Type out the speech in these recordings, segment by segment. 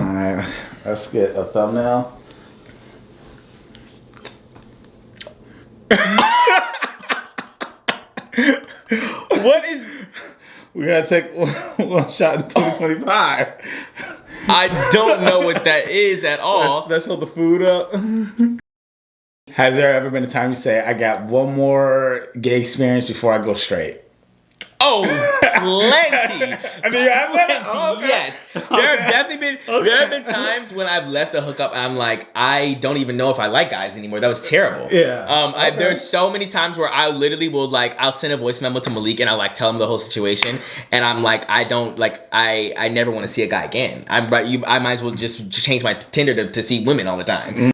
Alright, let's get a thumbnail. What is... We gotta take one shot in 2025. I don't know what that is at all. Let's hold the food up. Has there ever been a time you say, I got one more gay experience before I go straight? Oh, plenty. I mean, you have that? Oh, okay. Yes. There have definitely been there have been times when I've left a hookup and I'm like, I don't even know if I like guys anymore. That was terrible. Yeah. There's so many times where I literally will I'll send a voice memo to Malik and I'll tell him the whole situation and I'm like, I don't I never want to see a guy again. I might as well just change my Tinder to see women all the time.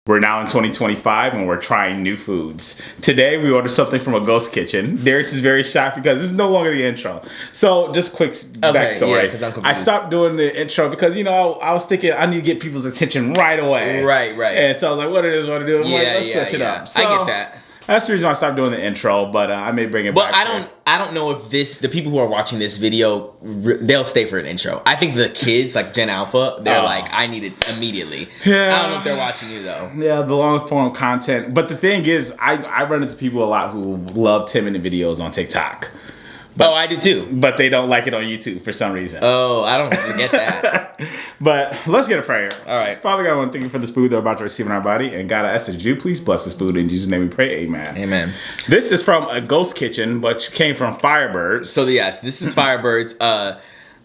We're now in 2025 and we're trying new foods. Today we ordered something from a ghost kitchen. Darius is very shocked because this is no longer the intro. So just quick backstory. Yeah, I stopped doing the intro because, you know, I was thinking I need to get people's attention right away. Right. And so I was like, what it is, what to do. Let's switch it up. So, I get that. That's the reason why I stopped doing the intro, but I may bring it back. But I don't know if the people who are watching this video, they'll stay for an intro. I think the kids, like Gen Alpha, they're like, I need it immediately. Yeah. I don't know if they're watching you though. Yeah, the long form content. But the thing is, I run into people a lot who love 10-minute videos on TikTok. But, I do too. But they don't like it on YouTube for some reason. Oh, I don't get that. But let's get a prayer. All right. Father God, I want to thank you for this food they're about to receive in our body. And God, I ask that you please bless this food. In Jesus' name we pray, amen. Amen. This is from a ghost kitchen, which came from Firebirds. So yes, this is Firebirds.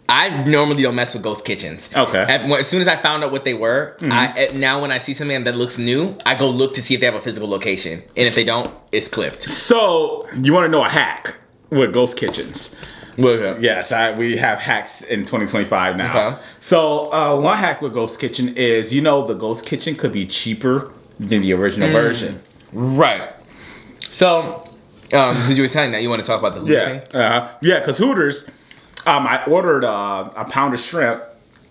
I normally don't mess with ghost kitchens. Okay. As soon as I found out what they were, now when I see something that looks new, I go look to see if they have a physical location. And if they don't, it's clipped. So you want to know a hack with ghost kitchens? Yes, we have hacks in 2025 now. Okay. So one hack with ghost kitchen is, you know, the ghost kitchen could be cheaper than the original version. Right. So, because you were saying that, you want to talk about the Hooters thing? Yeah, because Hooters, I ordered a pound of shrimp,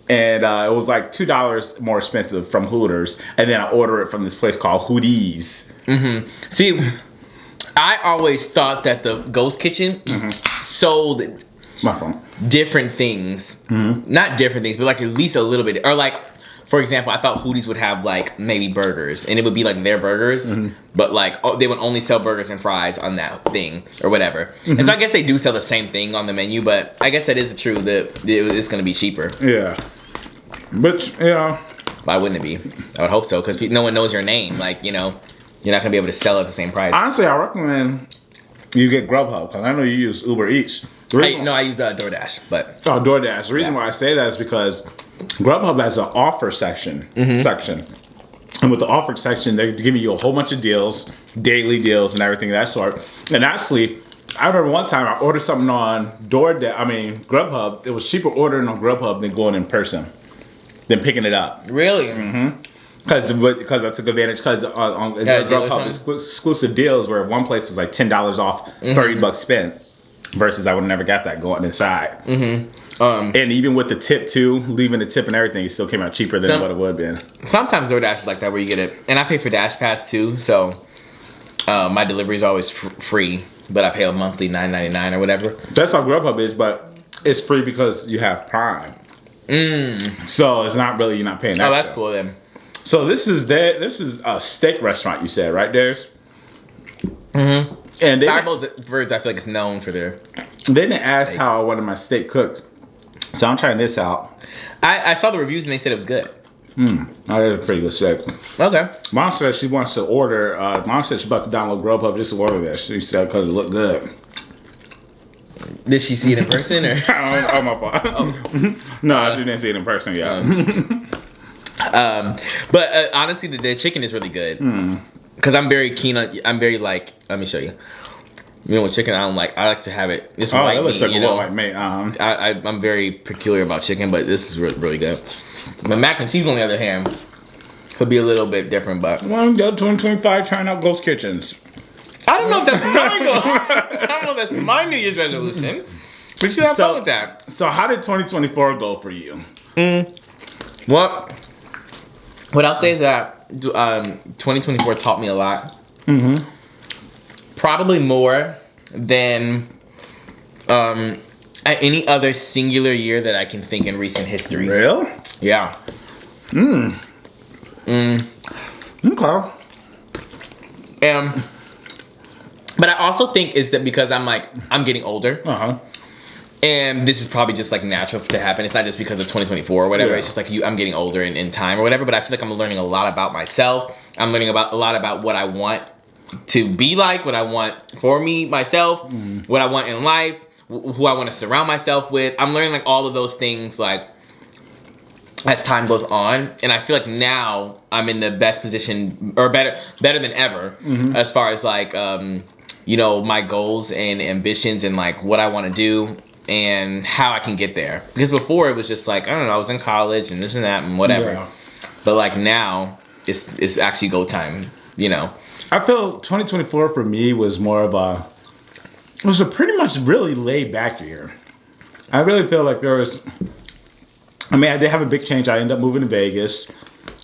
and it was like $2 more expensive from Hooters, and then I ordered it from this place called Hooties. Mm-hmm. See, I always thought that the ghost kitchen sold different things. Not different things, but like at least a little bit. Or like, for example, I thought Hooties would have like maybe burgers, and it would be like their burgers, but like they would only sell burgers and fries on that thing or whatever. And so I guess they do sell the same thing on the menu, but I guess that is true that it's going to be cheaper. Yeah. But, you know. Why wouldn't it be? I would hope so, because no one knows your name. Like, you know. You're not going to be able to sell at the same price. Honestly, I recommend you get Grubhub, because I know you use Uber Eats. I use DoorDash, but... Oh, DoorDash. The reason why I say that is because Grubhub has an offer section. And with the offer section, they're giving you a whole bunch of deals, daily deals and everything of that sort. And actually, I remember one time I ordered something on Grubhub. It was cheaper ordering on Grubhub than going in person, than picking it up. Really? Because I took advantage, because on Grubhub exclusive deals where one place was like $10 off, $30 spent, versus I would have never got that going inside. And even with the tip too, leaving the tip and everything, it still came out cheaper than what it would have been. Sometimes DoorDash is like that, where you get it, and I pay for Dash Pass too, so my delivery is always free, but I pay a monthly $9.99 or whatever. That's how Grubhub is, but it's free because you have Prime. So it's not really, you're not paying that. Oh, that's cool then. So this is a steak restaurant, you said, right, Darius? And Firebirds, I feel like it's known for their... They didn't ask how I wanted my steak cooked, so I'm trying this out. I saw the reviews and they said it was good. I had a pretty good steak. Okay. Mom said she wants to order. Mom said she's about to download Grubhub just to order this. She said because it looked good. Did she see it in person or? Oh my god. No, she didn't see it in person yet. But honestly, the chicken is really good. Because I'm very keen on. I'm very like. Let me show you. You know, with chicken, I like to have it. It's white that looks meat, like you know. white meat. I'm very peculiar about chicken, but this is really, really good. But mac and cheese, on the other hand, could be a little bit different. But well, go 2025 trying out ghost kitchens. I don't know if that's my goal. I don't know if that's my New Year's resolution. But you have fun with that. So how did 2024 go for you? What I'll say is that 2024 taught me a lot. Probably more than Any other singular year that I can think in recent history. Real? Yeah. Okay. But I also think is that because I'm getting older. And this is probably just like natural to happen. It's not just because of 2024 or whatever. Yeah. It's just like I'm getting older in time or whatever. But I feel like I'm learning a lot about myself. I'm learning a lot about what I want to be like, what I want for me, myself, what I want in life, who I want to surround myself with. I'm learning like all of those things like as time goes on. And I feel like now I'm in the best position or better than ever as far as like, you know, my goals and ambitions and like what I want to do. And how I can get there. Because before it was just like, I don't know, I was in college and this and that and whatever. Yeah. But like now, it's actually go time, you know. I feel 2024 for me was more of it was a pretty much really laid back year. I really feel like I did have a big change. I ended up moving to Vegas.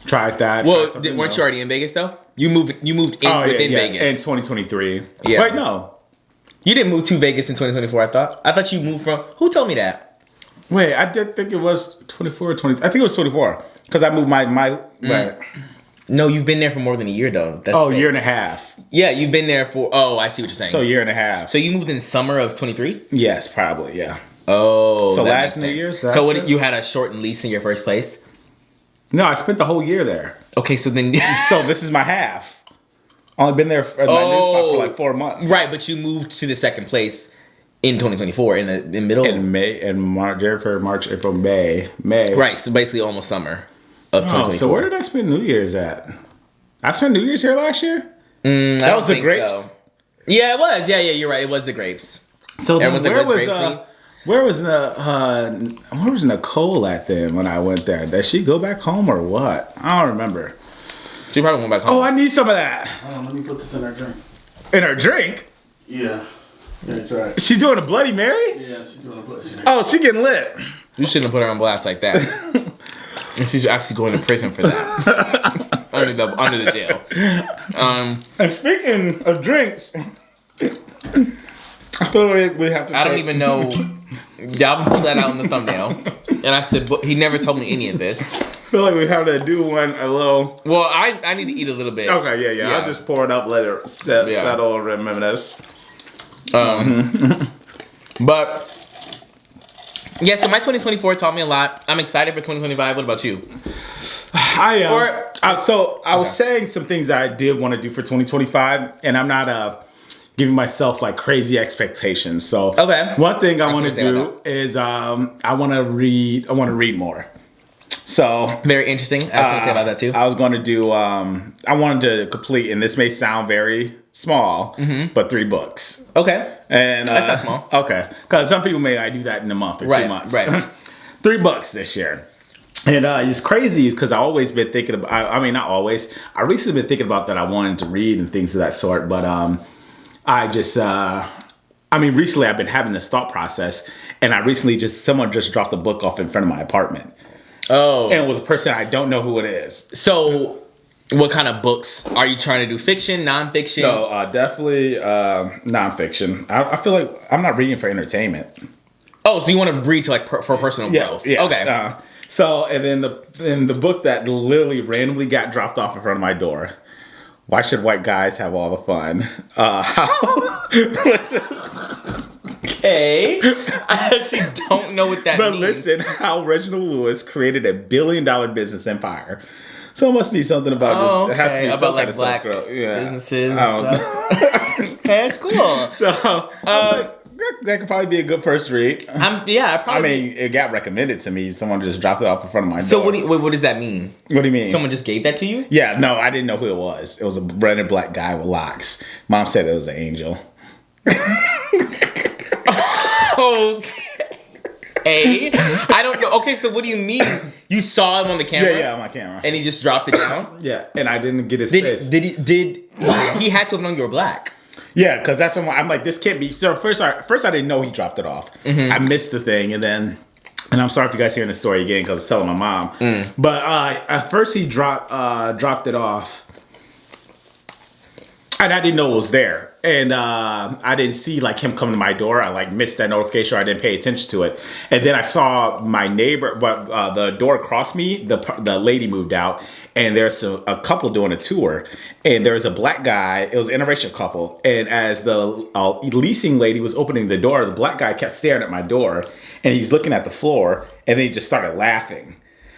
Tried that. Well, weren't you already in Vegas though? You moved in within Vegas. In 2023. Yeah. Wait, no. You didn't move to Vegas in 2024, I thought you moved from... Who told me that? Wait, I did think it was 24 or 20... I think it was 24. Because I moved my right. No, you've been there for more than a year, though. That's a year and a half. Yeah, you've been there for... Oh, I see what you're saying. So a year and a half. So you moved in summer of 23? Yes, probably, yeah. Oh, so last New Year's? So what, you had a shortened lease in your first place? No, I spent the whole year there. Okay, so then... So this is my half. Only been there my new spot for like 4 months. Right, but you moved to the second place in 2024 in the middle in March, April, May. Right, so basically almost summer of 2024. So where did I spend New Year's at? I spent New Year's here last year. That was the grapes. So. Yeah, it was. Yeah, you're right. It was the grapes. So then where was Nicole at then when I went there? Did she go back home or what? I don't remember. She probably went back home. Oh, I need some of that. Let me put this in her drink. In her drink? Yeah. That's right. She doing a Bloody Mary? Yeah, she's doing a Bloody Mary. Oh, she getting lit. You shouldn't have put her on blast like that. And she's actually going to prison for that. under the jail. And speaking of drinks, I feel like we have to. I don't even know. Y'all pulled that out in the thumbnail, and I said, but he never told me any of this. I feel like we have to do one a little. Well, I need to eat a little bit. Okay, yeah. I'll just pour it up, let it settle, and remember this. But yeah, so my 2024 taught me a lot. I'm excited for 2025. What about you? I was saying some things that I did want to do for 2025, and I'm not giving myself like crazy expectations. So one thing I want to do is I want to read. I want to read more. So very interesting. I was going to say about that too. I was going to do. I wanted to complete, and this may sound very small, but 3 books. Okay. And that's not small. Okay, because some people may do that in a month or 2 months. Right. 3 books this year. And it's crazy because I've always been thinking about. I mean, not always. I recently been thinking about that I wanted to read and things of that sort, but I just. Recently I've been having this thought process, and I recently someone just dropped a book off in front of my apartment. Oh. And it was a person I don't know who it is. So, what kind of books? Are you trying to do fiction, nonfiction? No, definitely nonfiction. I feel like I'm not reading for entertainment. Oh, so you want to read to like for personal growth? Yeah. Okay. So, and then the book that literally randomly got dropped off in front of my door. Why should white guys have all the fun? Okay. I actually don't know what that means. But listen, how Reginald Lewis created a $1 billion business empire. So it must be something about this. It has to be about like black businesses. That's cool. So that could probably be a good first read. It got recommended to me. Someone just dropped it off in front of my door. So what does that mean? What do you mean? Someone just gave that to you? Yeah, no, I didn't know who it was. It was a branded black guy with locks. Mom said it was an angel. Okay. I don't know. Okay, so what do you mean? You saw him on the camera? Yeah, on my camera. And he just dropped it down? Yeah, and I didn't get his face. He had to have known you were black. Yeah, because that's when I'm like, this can't be. So first I didn't know he dropped it off. I missed the thing, and I'm sorry if you guys hearing the story again because I was telling my mom. But at first he dropped it off, and I didn't know it was there. and I didn't see like him come to my door. I like missed that notification, or I didn't pay attention to it. And then I saw my neighbor, but the door across me, the lady moved out, and there's a couple doing a tour, and there was a black guy. It was an interracial couple, and as the leasing lady was opening the door, the black guy kept staring at my door, and he's looking at the floor, and then he just started laughing.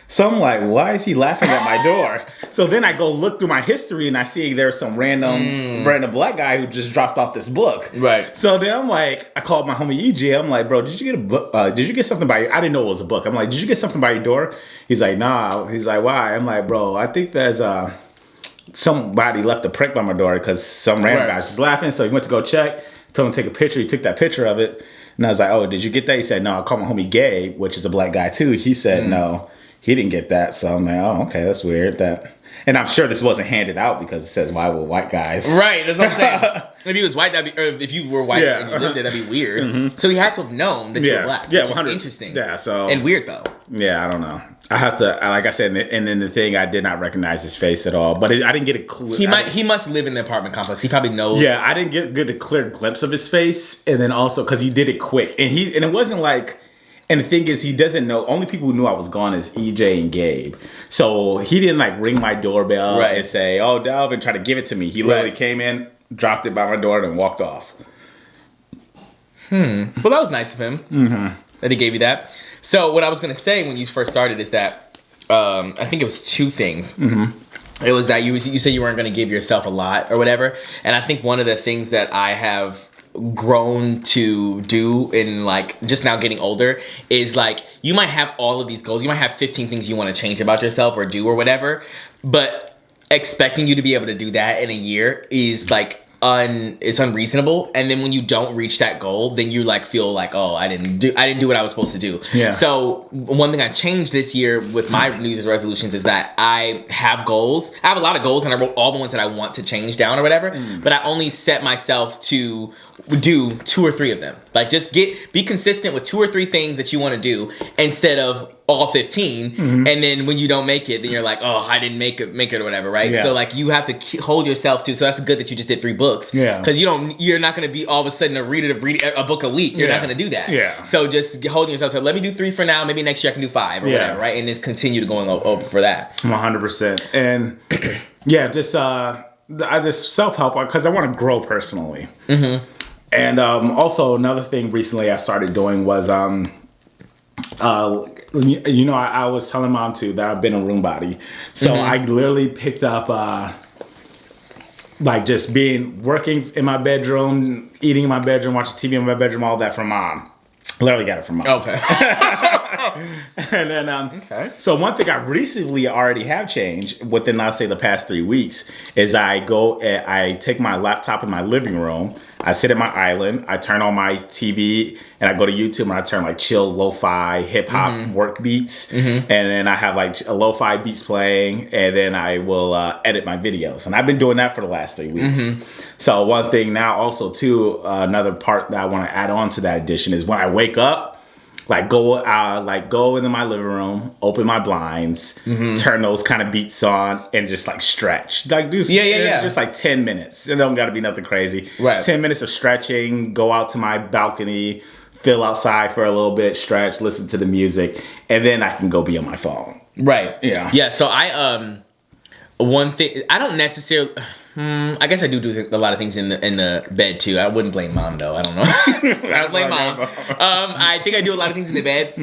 So I'm like, why is he laughing at my door? So then I go look through my history, and I see there's some random black guy who just dropped off this book. Right. So then I'm like, I called my homie EJ. I'm like, bro, did you get a book? Did you get something by your... I didn't know it was a book. I'm like, did you get something by your door? He's like, nah. He's like, why? I'm like, bro, I think there's somebody left a prank by my door because some random guy was just laughing. So he went to go check. Told him to take a picture. He took that picture of it. And I was like, oh, did you get that? He said, no. I called my homie Gabe, which is a black guy too. He said, no. He didn't get that, so I'm like, oh, okay, that's weird. And I'm sure this wasn't handed out because it says, why will white guys? Right, that's what I'm saying. If he was white, that'd be, or if you were white and you lived there, that'd be weird. Mm-hmm. So he had to have known that you were black. Yeah, which 100. Is interesting. Yeah, so. And weird, though. Yeah, I don't know. I have to, like I said, and then the thing, I did not recognize his face at all. But I didn't get a clue. He must live in the apartment complex. He probably knows. Yeah, I didn't get a clear glimpse of his face. And then also, because he did it quick. And it wasn't like... And the thing is, he doesn't know. Only people who knew I was gone is EJ and Gabe. So he didn't like ring my doorbell and say, "Oh, Dalvin," try to give it to me. He literally came in, dropped it by my door, and walked off. Well, that was nice of him that he gave you that. So what I was gonna say when you first started is that I think it was two things. It was that you said you weren't gonna give yourself a lot or whatever, and I think one of the things that I have grown to do in like just now getting older is like you might have all of these goals, you might have 15 things you want to change about yourself or do or whatever, but expecting you to be able to do that in a year is like it's unreasonable. And then when you don't reach that goal, then you like feel like, oh, I didn't do what I was supposed to do. Yeah. So one thing I changed this year with my New Year's resolutions is that I have goals. I have a lot of goals, and I wrote all the ones that I want to change down or whatever. But I only set myself to do 2 or 3 of them. Like just be consistent with 2 or 3 things that you want to do instead of all 15. And then when you don't make it, then you're like, oh, I didn't make it or whatever, right? So like you have to hold yourself to. So that's good that you just did 3 books. Yeah. Because you're not going to be all of a sudden a read a book a week. You're not going to do that. Yeah. So just holding yourself to, let me do 3 for now. Maybe next year I can do 5 or whatever, right? And just continue to going over for that. 100%. And yeah, just I just self-help because I want to grow personally. And also another thing recently I started doing was I was telling Mom too that I've been a room body. So I literally picked up like just working in my bedroom, eating in my bedroom, watching TV in my bedroom, all that from Mom. Literally got it from Mom. Okay. And then, so one thing I recently already have changed within, I'll say, the past 3 weeks is I take my laptop in my living room, I sit at my island, I turn on my TV, and I go to YouTube and I turn like chill, lo-fi, hip-hop work beats, and then I have like lo-fi beats playing, and then I will edit my videos. And I've been doing that for the last 3 weeks. So one thing now also too, another part that I want to add on to that addition is when I wake up, go into my living room, open my blinds, turn those kind of beats on, and just like stretch. Like do just like 10 minutes. It don't got to be nothing crazy. Right. 10 minutes of stretching. Go out to my balcony, feel outside for a little bit, stretch, listen to the music, and then I can go be on my phone. Right. Yeah. Yeah. So one thing I don't necessarily. I guess I do a lot of things in the bed too. I wouldn't blame Mom though. I don't know. I don't blame Mom. I think I do a lot of things in the bed.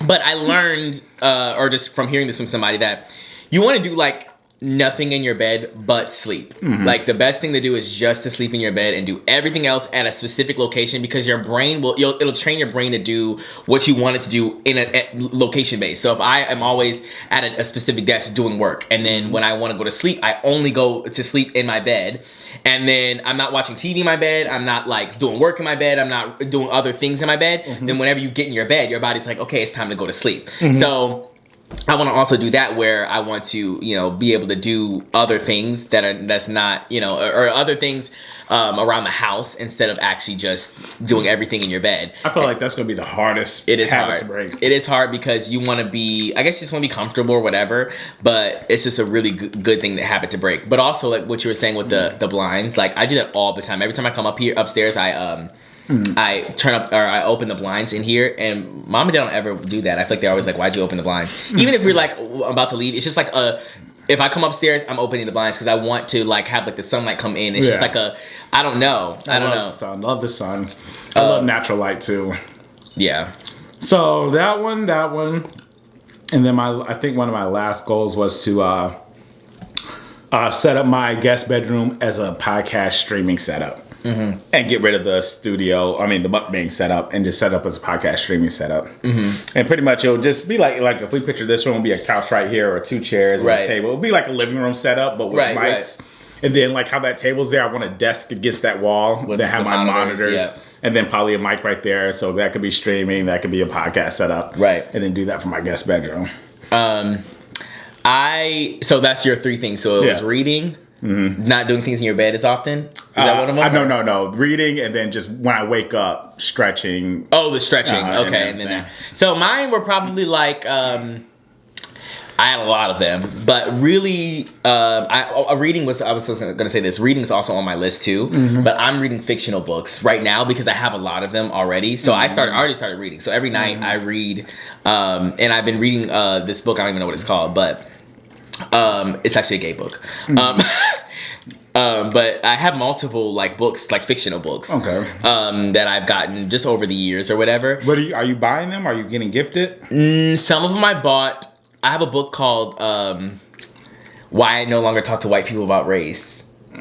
But I learned, or just from hearing this from somebody, that you want to do like nothing in your bed but sleep. Like the best thing to do is just to sleep in your bed and do everything else at a specific location, because your brain it'll train your brain to do what you want it to do in a location base. So if I am always at a specific desk doing work, and then when I want to go to sleep, I only go to sleep in my bed, and then I'm not watching TV in my bed, I'm not like doing work in my bed, I'm not doing other things in my bed, then whenever you get in your bed, your body's like, okay, it's time to go to sleep. So I want to also do that where I want to, be able to do other things that's not, or other things around the house instead of actually just doing everything in your bed. I feel like that's going to be the hardest habit to break. It is hard because you want to be, I guess you just want to be comfortable or whatever, but it's just a really good thing, habit to break. But also like what you were saying with the blinds, like I do that all the time. Every time I come upstairs, I turn up or I open the blinds in here, and mom and dad don't ever do that. I feel like they're always like, "Why'd you open the blinds?" Even if we're like about to leave, it's just like if I come upstairs, I'm opening the blinds because I want to like have like the sunlight come in. It's just like I don't know. I love the sun. I love natural light too. Yeah. So that one, and then I think one of my last goals was to set up my guest bedroom as a podcast streaming setup. Mm-hmm. And get rid of the the mukbang setup, and just set up as a podcast streaming setup. Mm-hmm. And pretty much it'll just be like if we picture this room, it'll be a couch right here or 2 chairs with a table. It'll be like a living room setup, but with mics. Right. And then like how that table's there, I want a desk against that wall that have my monitors. And then probably a mic right there. So that could be streaming, that could be a podcast setup. Right. And then do that for my guest bedroom. So that's your 3 things. So it was reading. Mm-hmm. Not doing things in your bed as often? Is that one of them? No. Reading, and then just when I wake up, stretching. Oh, the stretching. Okay. And then so mine were probably like, I had a lot of them, but really, reading was, I was going to say this, reading is also on my list too, but I'm reading fictional books right now because I have a lot of them already. So I already started reading. So every night I read, and I've been reading this book, I don't even know what it's called, but it's actually a gay book. But I have multiple like books, like fictional books, that I've gotten just over the years or whatever. But are you buying them? Are you getting gifted? Some of them I bought. I have a book called Why I No Longer Talk to White People About Race. It's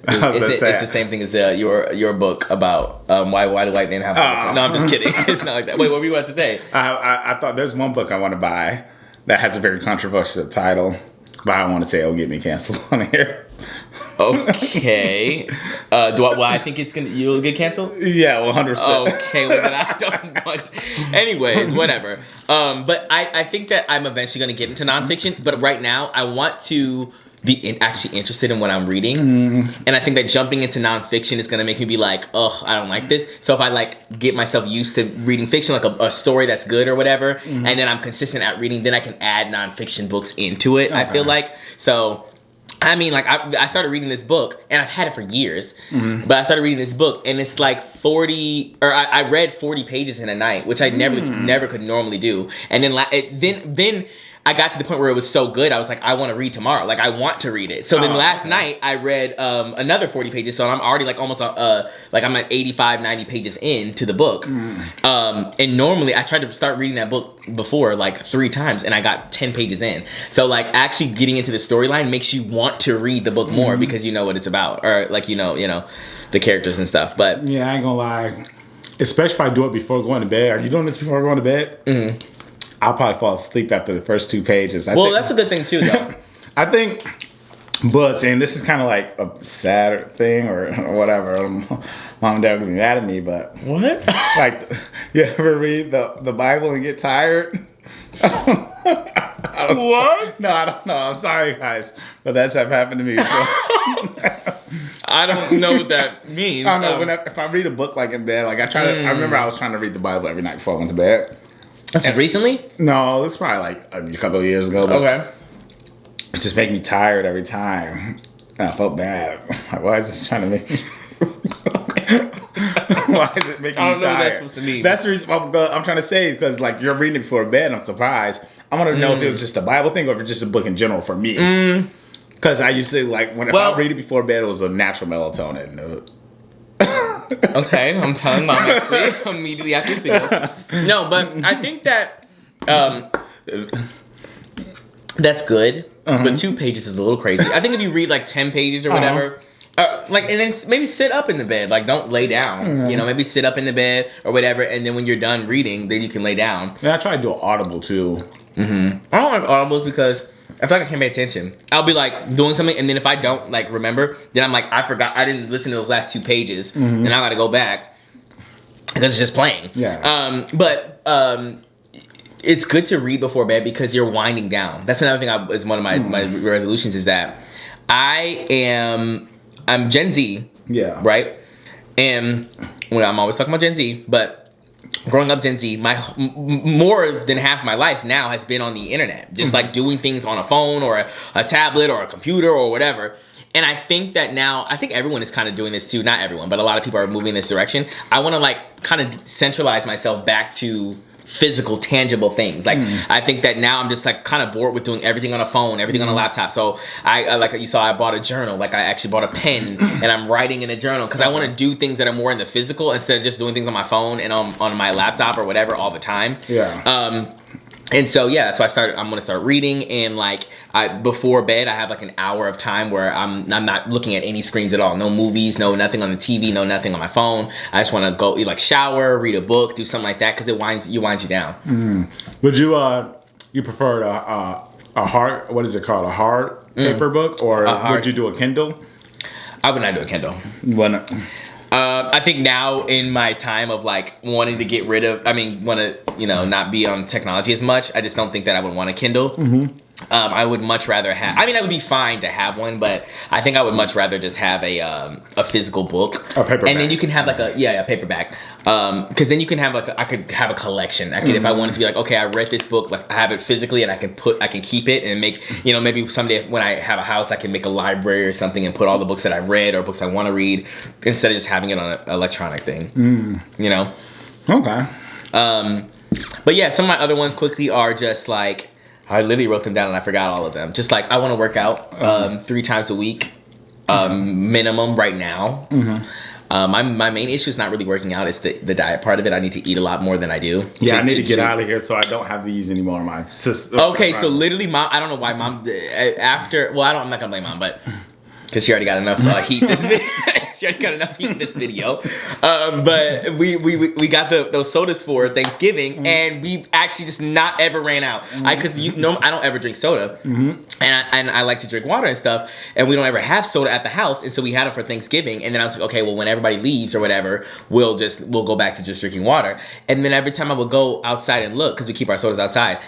the same thing as your book about why do white men have. No, I'm just kidding. It's not like that. Wait, what were you about to say? I thought there's one book I want to buy that has a very controversial title, but I don't want to say it'll get me canceled on here. Okay. I think you'll get canceled? Yeah, 100%. Okay, well then I don't want. Anyways, whatever. But I think that I'm eventually going to get into nonfiction, but right now I want to be actually interested in what I'm reading. And I think that jumping into nonfiction is going to make me be like, oh, I don't like this. So if I like get myself used to reading fiction, like a story that's good or whatever, and then I'm consistent at reading, then I can add nonfiction books into it, I feel like. So, I mean, like, I started reading this book, and I've had it for years, but I started reading this book, and it's like I read 40 pages in a night, which I never could normally do. And then I got to the point where it was so good, I was like, I want to read tomorrow. Like, I want to read it. So then last night, I read another 40 pages. So I'm already like almost, I'm at 85, 90 pages into the book. And normally, I tried to start reading that book before like 3 times, and I got 10 pages in. So like actually getting into the storyline makes you want to read the book more because you know what it's about. Or like, you know, the characters and stuff. But yeah, I ain't gonna lie. Especially if I do it before going to bed. Are you doing this before going to bed? I'll probably fall asleep after the first 2 pages. That's a good thing too, though. I think books, and this is kind of like a sad thing or whatever. Mom and Dad will be mad at me, but what? Like, you ever read the Bible and get tired? What? No, I don't know. I'm sorry, guys, but that's happened to me before. I don't know what that means. I don't know. If I read a book like in bed, like I remember I was trying to read the Bible every night before I went to bed. Recently? No, it's probably like a couple of years ago. Okay. It just made me tired every time. And I felt bad. Like, why is this trying to make me... Why is it making me tired? I don't know what that's supposed to mean. That's the reason I'm trying to say, because like you're reading it before bed, and I'm surprised. I want to know if it was just a Bible thing or if it's just a book in general for me. Because I used to like, if I read it before bed, it was a natural melatonin. Okay, I'm telling Mom actually immediately after this video. No, but I think that that's good. But 2 pages is a little crazy. I think if you read like 10 pages or whatever, and then maybe sit up in the bed. Like, don't lay down. You know, maybe sit up in the bed or whatever, and then when you're done reading, then you can lay down. Yeah, I try to do an audible too. I don't like audibles because I feel like I can't pay attention. I'll be like doing something, and then if I don't like remember, then I'm like, I forgot, I didn't listen to those last 2 pages, and I gotta go back because it's just playing. Yeah. it's good to read before bed because you're winding down. That's another thing is one of my resolutions is that I'm Gen Z. Yeah. Right? And I'm always talking about Gen Z, but growing up Gen Z, more than half my life now has been on the internet. Just like doing things on a phone or a tablet or a computer or whatever. And I think that now, I think everyone is kind of doing this too. Not everyone, but a lot of people are moving in this direction. I want to like kind of centralize myself back to physical, tangible things. Like I think that now I'm just like kind of bored with doing everything on a phone, everything on a laptop. So I like you saw, I bought a journal. Like I actually bought a pen and I'm writing in a journal because I want to do things that are more in the physical instead of just doing things on my phone and on my laptop or whatever all the time. Yeah. And so yeah, that's why I'm gonna start reading, and like before bed I have like an hour of time where I'm not looking at any screens at all. No movies, no nothing on the TV, no nothing on my phone. I just want to go like shower, read a book, do something like that because it winds you down. Would you prefer a hard, what is it called, a hard paper book, or would you do a Kindle? I would not do a Kindle. I think now in my time of like wanting to get rid of, want to, not be on technology as much, I just don't think that I would want a Kindle. I would much rather have, I would be fine to have one, but I think I would much rather just have a physical book. A paperback. And then you can have like a paperback. Because then you can have I could have a collection. I could, if I wanted to be like, okay, I read this book, like I have it physically and I can keep it and make, maybe someday when I have a house, I can make a library or something and put all the books that I've read or books I want to read instead of just having it on an electronic thing. Okay. But yeah, some of my other ones quickly are just like, I literally wrote them down and I forgot all of them. Just like I want to work out 3 times a week, minimum right now. My main issue is not really working out. It's the diet part of it. I need to eat a lot more than I do. Yeah, I need to get out of here so I don't have these anymore. My sister. Okay, so literally, mom. I don't know why mom. I'm not gonna blame mom, but because she already got enough heat this video. She already got enough heat in this video. But we got those sodas for Thanksgiving, and we've actually just not ever ran out. Because I don't ever drink soda, and I like to drink water and stuff, and we don't ever have soda at the house, and so we had it for Thanksgiving. And then I was like, okay, well when everybody leaves or whatever, we'll go back to just drinking water. And then every time I would go outside and look, because we keep our sodas outside,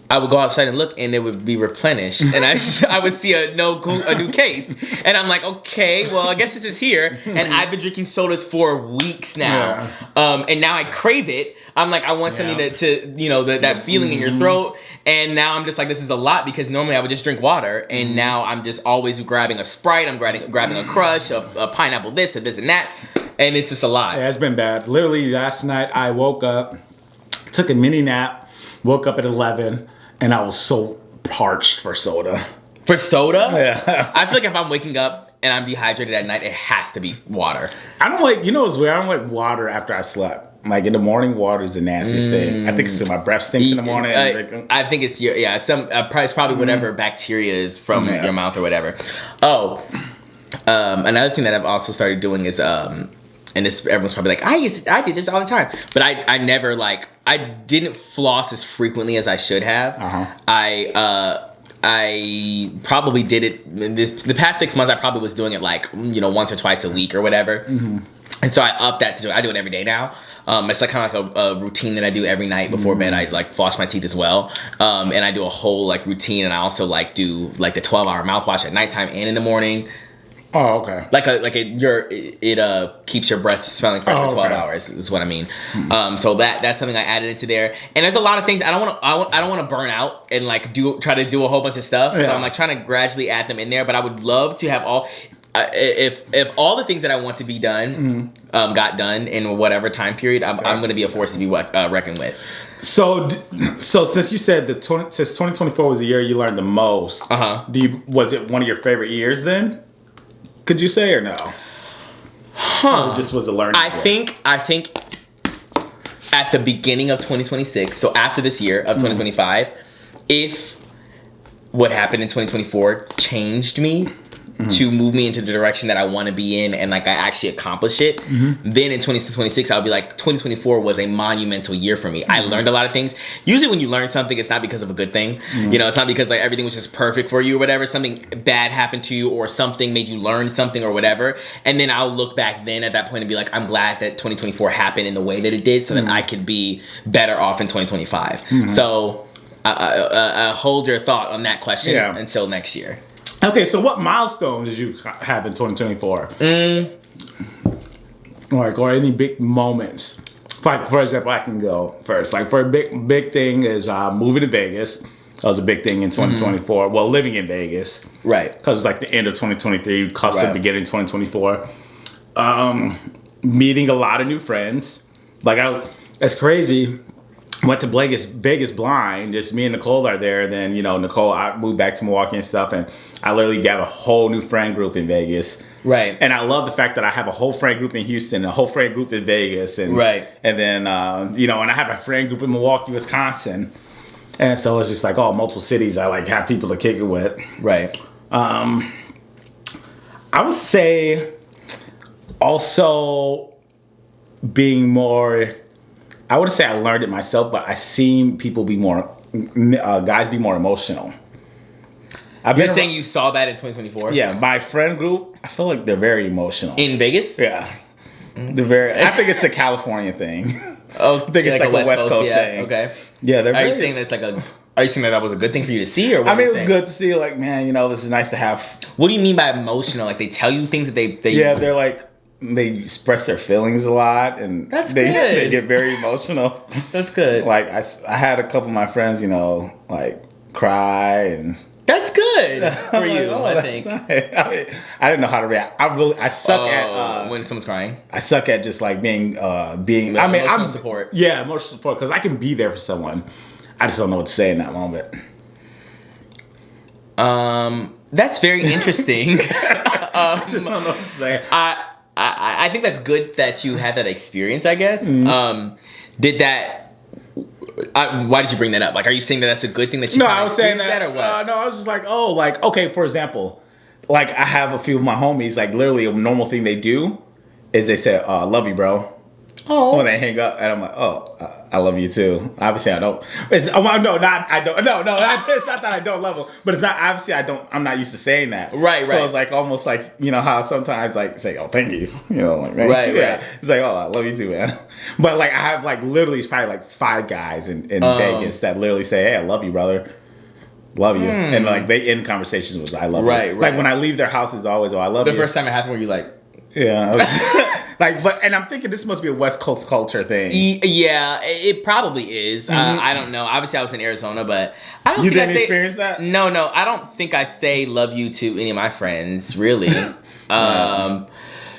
I would go outside and look, and it would be replenished, and I would see a new case, and I'm like, okay, well, I guess this is here, and I've been drinking sodas for weeks now, and now I crave it. I'm like, I want something to that feeling in your throat, and now I'm just like, this is a lot because normally I would just drink water, and now I'm just always grabbing a Sprite, I'm grabbing a Crush, a pineapple this and this and that, and it's just a lot. Yeah, it's been bad. Literally last night I woke up, took a mini nap, woke up at 11. And I was so parched for soda. For soda? Yeah. I feel like if I'm waking up and I'm dehydrated at night, it has to be water. I don't like, it's weird. I don't like water after I slept. Like in the morning, water is the nastiest thing. I think it's my breath stinks in the morning. I think it's it's probably whatever bacteria is from your mouth or whatever. Oh, another thing that I've also started doing is and this everyone's probably like, I did this all the time, but I never I didn't floss as frequently as I should have. I probably did it in the past 6 months. I probably was doing it once or twice a week or whatever. And so I upped that to do it. I do it every day now. It's like kind of like a routine that I do every night before bed. I floss my teeth as well, and I do a whole routine. And I also do the 12-hour mouthwash at nighttime and in the morning. Oh, okay. It keeps your breath smelling fresh for 12 hours is what I mean. So that's something I added into there. And there's a lot of things I don't want to burn out and try to do a whole bunch of stuff. Yeah. So I'm trying to gradually add them in there. But I would love to have all if all the things that I want to be done got done in whatever time period, I'm going to be a force to be reckoned with. So since you said since 2024 was the year you learned the most, was it one of your favorite years then? Could you say or no? Or it just was a learning. I think at the beginning of 2026, so after this year of 2025, if what happened in 2024 changed me, to move me into the direction that I want to be in, and like I actually accomplish it, then in 2026 I'll be like, 2024 was a monumental year for me. I learned a lot of things. Usually when you learn something, it's not because of a good thing. You know, it's not because like everything was just perfect for you or whatever. Something bad happened to you or something made you learn something or whatever. And then I'll look back then at that point and be like, I'm glad that 2024 happened in the way that it did, so that I could be better off in 2025. So hold your thought on that question until next year. Okay, so what milestones did you have in 2024? Like, or any big moments? Like, for example, I can go first. Like, for a big thing is moving to Vegas. That was a big thing in 2024. Well, living in Vegas. Right. Because it's like the end of 2023, cusp of beginning 2024. Meeting a lot of new friends. Like, it's crazy. Went to Vegas blind. Just me and Nicole are there. Then, you know, Nicole, I moved back to Milwaukee and stuff. And I literally got a whole new friend group in Vegas. Right. And I love the fact that I have a whole friend group in Houston, a whole friend group in Vegas. And, and then, you know, and I have a friend group in Milwaukee, Wisconsin. And so it's just like, multiple cities I like have people to kick it with. Right. I would say also being more... I wouldn't say I learned it myself, but I've seen people be more, guys be more emotional. You're saying you saw that in 2024? Yeah, my friend group, I feel like they're very emotional. In Vegas? Yeah. They're very, I think it's a California thing. Oh, I think it's like a West Coast thing. Okay. Yeah, they're Are you saying that's like are you saying that was a good thing for you to see, or what? I mean, it was good to see, like, man, you know, this is nice to have. What do you mean by emotional? Like, they tell you things that they yeah, they're like, they express their feelings a lot, and that's good. They get very emotional. That's good. Like, I had a couple of my friends, you know, like, cry, and that's good for you. Like, I think. Nice. I mean, I didn't know how to react. I suck at when someone's crying. I suck at just like being. I mean, emotional support. Yeah, emotional support, because I can be there for someone. I just don't know what to say in that moment. That's very interesting. I just don't know what to say. I think that's good that you had that experience, I guess. Did that... why did you bring that up? Like, are you saying that that's a good thing that you No, I was saying that, or what? no, I was just like, okay, for example, like, I have a few of my homies, like, literally a normal thing they do is they say, love you, bro. Oh. When they hang up, and I'm like, I love you too. Obviously, I don't. It's not that I don't love them, but it's not, obviously, I'm not used to saying that. Right. So it's like, almost like, you know, how sometimes, like, say, thank you. You know, like, right. It's like, I love you too, man. But, like, I have, like, literally, it's probably, like, 5 guys in Vegas that literally say, hey, I love you, brother. Love you. And, like, they end conversations with, I love you. Right. Like, when I leave their house, it's always, I love you. The first time it happened, were you like... Yeah. Okay. Like, and I'm thinking this must be a West Coast culture thing. Yeah, it probably is. I don't know. Obviously, I was in Arizona, but I don't. You didn't experience that? No. I don't think I say love you to any of my friends, really.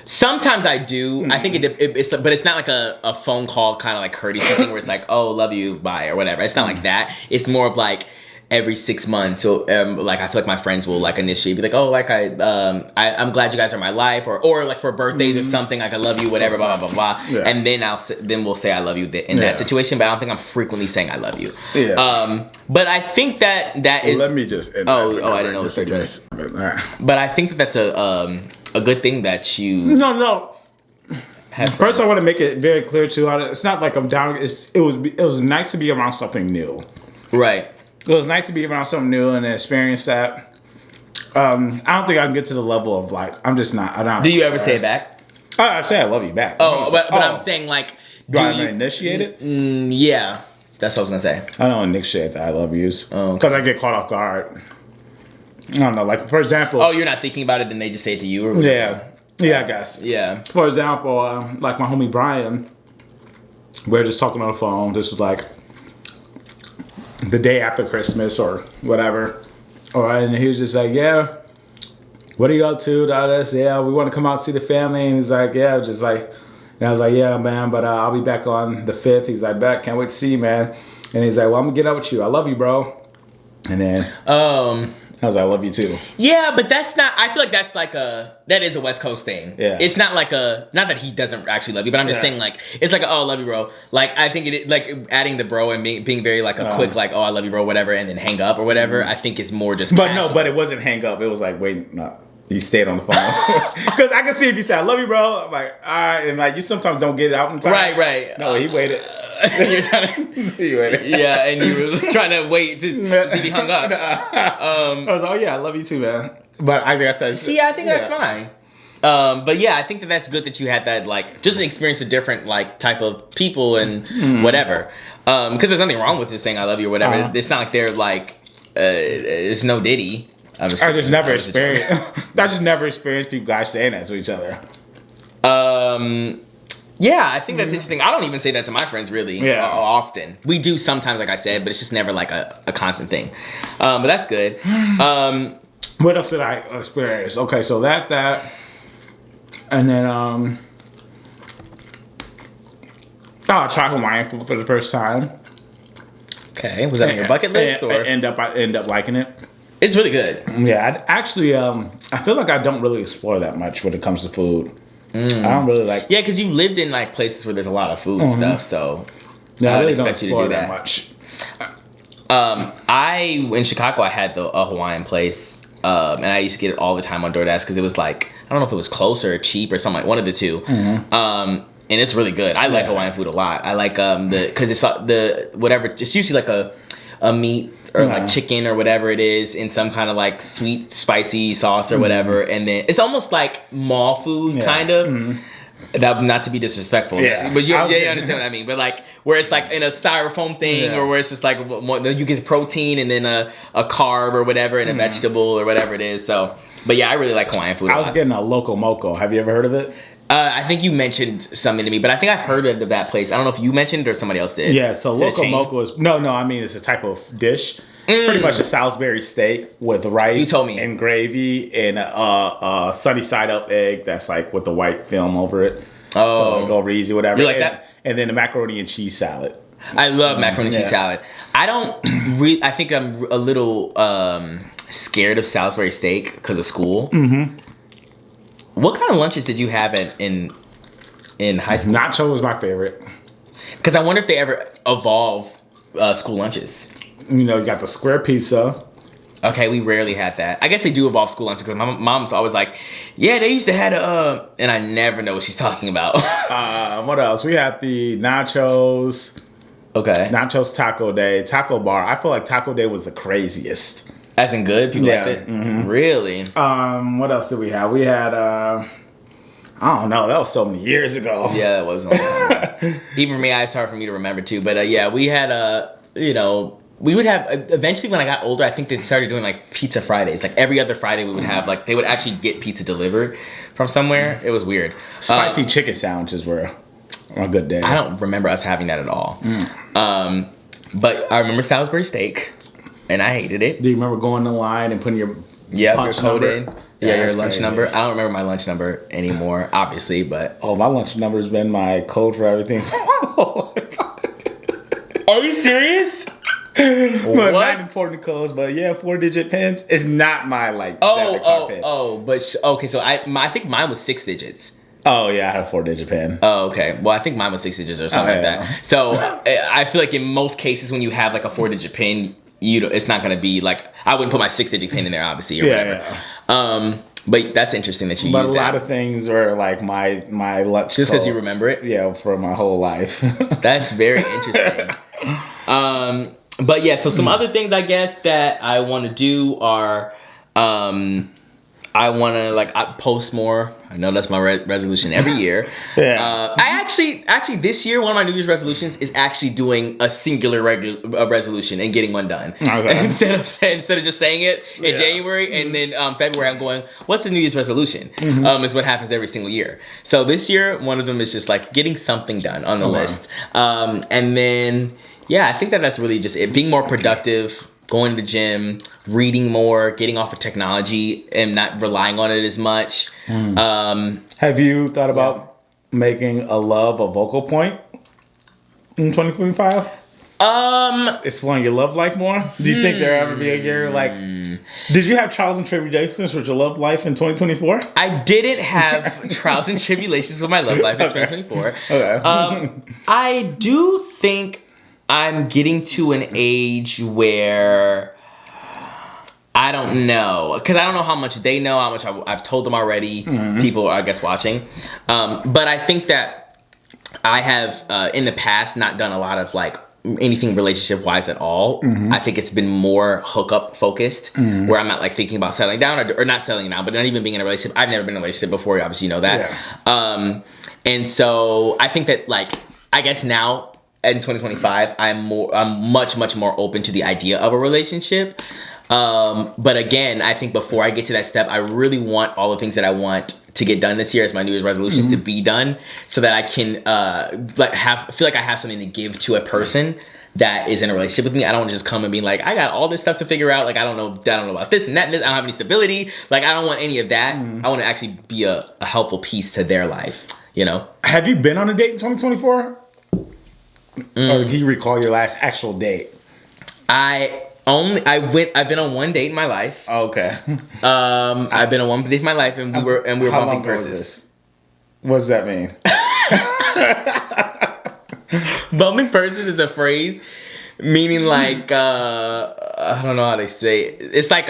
Sometimes I do. I think but it's not like a phone call kind of like courtesy thing where it's like, oh, love you, bye, or whatever. It's not like that. It's more of like every 6 months. So like, I feel like my friends will like initially be like, oh, like I'm glad you guys are my life, or like for birthdays or something, like I love you, whatever, blah blah blah blah. Yeah. And then we'll say I love you in that situation. But I don't think I'm frequently saying I love you. Yeah. But I think that is. Let me just. End I didn't know this. Right. But I think that's a good thing that you. No. First, I want to make it very clear too. It's not like I'm down. It was nice to be around something new. Right. It was nice to be around something new and experience that. I don't think I can get to the level of like, I'm just not. Do you ever say it back? I say I love you back. But I'm saying like, do I initiate it? Yeah, that's what I was gonna say. I don't initiate the I love yous because I get caught off guard. I don't know, like for example. Oh, you're not thinking about it, then they just say it to you, or yeah, I guess. Yeah. For example, like my homie Brian, we were just talking on the phone. This was like the day after Christmas or whatever. And he was just like, yeah, what are you up to? Yeah, we want to come out and see the family. And he's like, yeah, just like, and I was like, yeah, man, but I'll be back on the 5th. He's like, back, can't wait to see you, man. And he's like, well, I'm gonna get out with you. I love you, bro. And then I was like, I love you too. Yeah, but that's not, I feel like that's like that is a West Coast thing. Yeah. It's not like not that he doesn't actually love you, but I'm just saying like, it's like, oh, I love you, bro. Like, I think it, like adding the bro and being very like a quick, like, oh, I love you, bro, whatever, and then hang up or whatever, I think is more just But casual. no, but it wasn't hang up. It was like, wait, no. You stayed on the phone. Because I can see if you say, I love you, bro. I'm like, all right. And like, you sometimes don't get it out in time. Right. No, he waited. You're trying to... He waited. Yeah, and you were trying to wait to see if he hung up. I was like, oh yeah, I love you too, man. But I think I said... See, I think that's fine. But yeah, I think that's good that you had that, like, just experience a different, like, type of people and whatever. Because there's nothing wrong with just saying I love you or whatever. It's not like they're like, it's no Diddy. I just never experienced people guys saying that to each other. Yeah, I think that's interesting. I don't even say that to my friends really often. We do sometimes, like I said, but it's just never like a constant thing. But that's good. What else did I experience? Okay, so that. And then, I tried Hawaiian food for the first time. Okay, was that on your bucket list or? I end up liking it. It's really good. Yeah, I feel like I don't really explore that much when it comes to food. I don't really like. Yeah, because you lived in like places where there's a lot of food stuff, so I really don't expect you to explore do that much. In Chicago, I had a Hawaiian place, and I used to get it all the time on DoorDash because it was like, I don't know if it was close or cheap or something, like one of the two. And it's really good. I like Hawaiian food a lot. I like because it's the whatever. It's usually like a meat or like chicken or whatever it is in some kind of like sweet spicy sauce or whatever, and then it's almost like mall food kind of. That, not to be disrespectful, but you understand what I mean. But like where it's like in a styrofoam thing, or where it's just like you get protein and then a carb or whatever and a vegetable or whatever it is. So, but yeah, I really like Hawaiian food. I was getting a Loco Moco. Have you ever heard of it? I think you mentioned something to me, but I think I've heard of that place. I don't know if you mentioned it or somebody else did. Yeah, so Loco Moco is I mean it's a type of dish. It's pretty much a Salisbury steak with rice you told me. And gravy and a sunny side up egg that's like with the white film over it. So like over easy, whatever. You like that? And then the macaroni and cheese salad. I love macaroni and cheese salad. I don't I think I'm a little scared of Salisbury steak because of school. What kind of lunches did you have in high school? Nacho was my favorite. Because I wonder if they ever evolve school lunches. You know, you got the square pizza. Okay, we rarely had that. I guess they do evolve school lunches because my mom's always like, yeah, they used to have and I never know what she's talking about. What else? We had the nachos. Okay. Nachos Taco Day. Taco Bar. I feel like Taco Day was the craziest. As in good? People liked it? Really? What else did we have? We had, I don't know. That was so many years ago. Yeah, that was a long time ago. Even for me, it's hard for me to remember too. But yeah, we had, we would have, eventually when I got older, I think they started doing like Pizza Fridays. Like every other Friday we would have like, they would actually get pizza delivered from somewhere. It was weird. Spicy chicken sandwiches were a good day. I don't remember us having that at all. But I remember Salisbury steak. And I hated it. Do you remember going in line and putting your punch code number in? Yeah, your lunch crazy. number. I don't remember my lunch number anymore, obviously, but... Oh, my lunch number's been my code for everything. Are you serious? What? Not important codes, but yeah, 4-digit pins. It's not my, like, debit card pin. Okay, so I think mine was 6 digits. Oh, yeah, I have a 4-digit pin. Oh, okay. Well, I think mine was 6 digits or something like that. So, I feel like in most cases when you have, like, a 4-digit pin... it's not gonna be like I wouldn't put my 6-digit pin in there, obviously, or whatever. But that's interesting that you use that. But a lot of things are like my lunch. Just because you remember it, yeah, for my whole life. That's very interesting. But yeah, so some other things I guess that I want to do are, I want to post more. I know that's my resolution every year. I actually this year, one of my New Year's resolutions is actually doing a singular resolution and getting one done. Okay. instead of just saying it in January and then February, I'm going, what's the New Year's resolution? Is what happens every single year. So this year, one of them is just like getting something done on the list. And then, yeah, I think that's really just it. Being more productive, going to the gym, reading more, getting off of technology and not relying on it as much. Have you thought about making a vocal point in 2025? It's one of your love life more? Do you think there'll ever be a year like... Did you have trials and tribulations with your love life in 2024? I didn't have trials and tribulations with my love life in 2024. Okay. I do think I'm getting to an age where I don't know, because I don't know how much they know, how much I've told them already. People, I guess, watching. But I think that I have in the past not done a lot of like anything relationship wise at all. I think it's been more hookup focused, where I'm not like thinking about settling down or not settling down, but not even being in a relationship. I've never been in a relationship before. Obviously, you know that. Yeah. And so I think that like I guess now in 2025, I'm much more open to the idea of a relationship. But again, I think before I get to that step, I really want all the things that I want to get done this year as my New Year's resolutions to be done, so that I can feel like I have something to give to a person that is in a relationship with me. I don't want to just come and be like, I got all this stuff to figure out. Like I don't know about this and that. And this. I don't have any stability. Like I don't want any of that. I want to actually be a helpful piece to their life. You know. Have you been on a date in 2024? Or can you recall your last actual date? I've been on one date in my life. Oh, okay. I've been on one date in my life, and we were bumping purses. What does that mean? Bumping purses is a phrase meaning like I don't know how to say it. It's like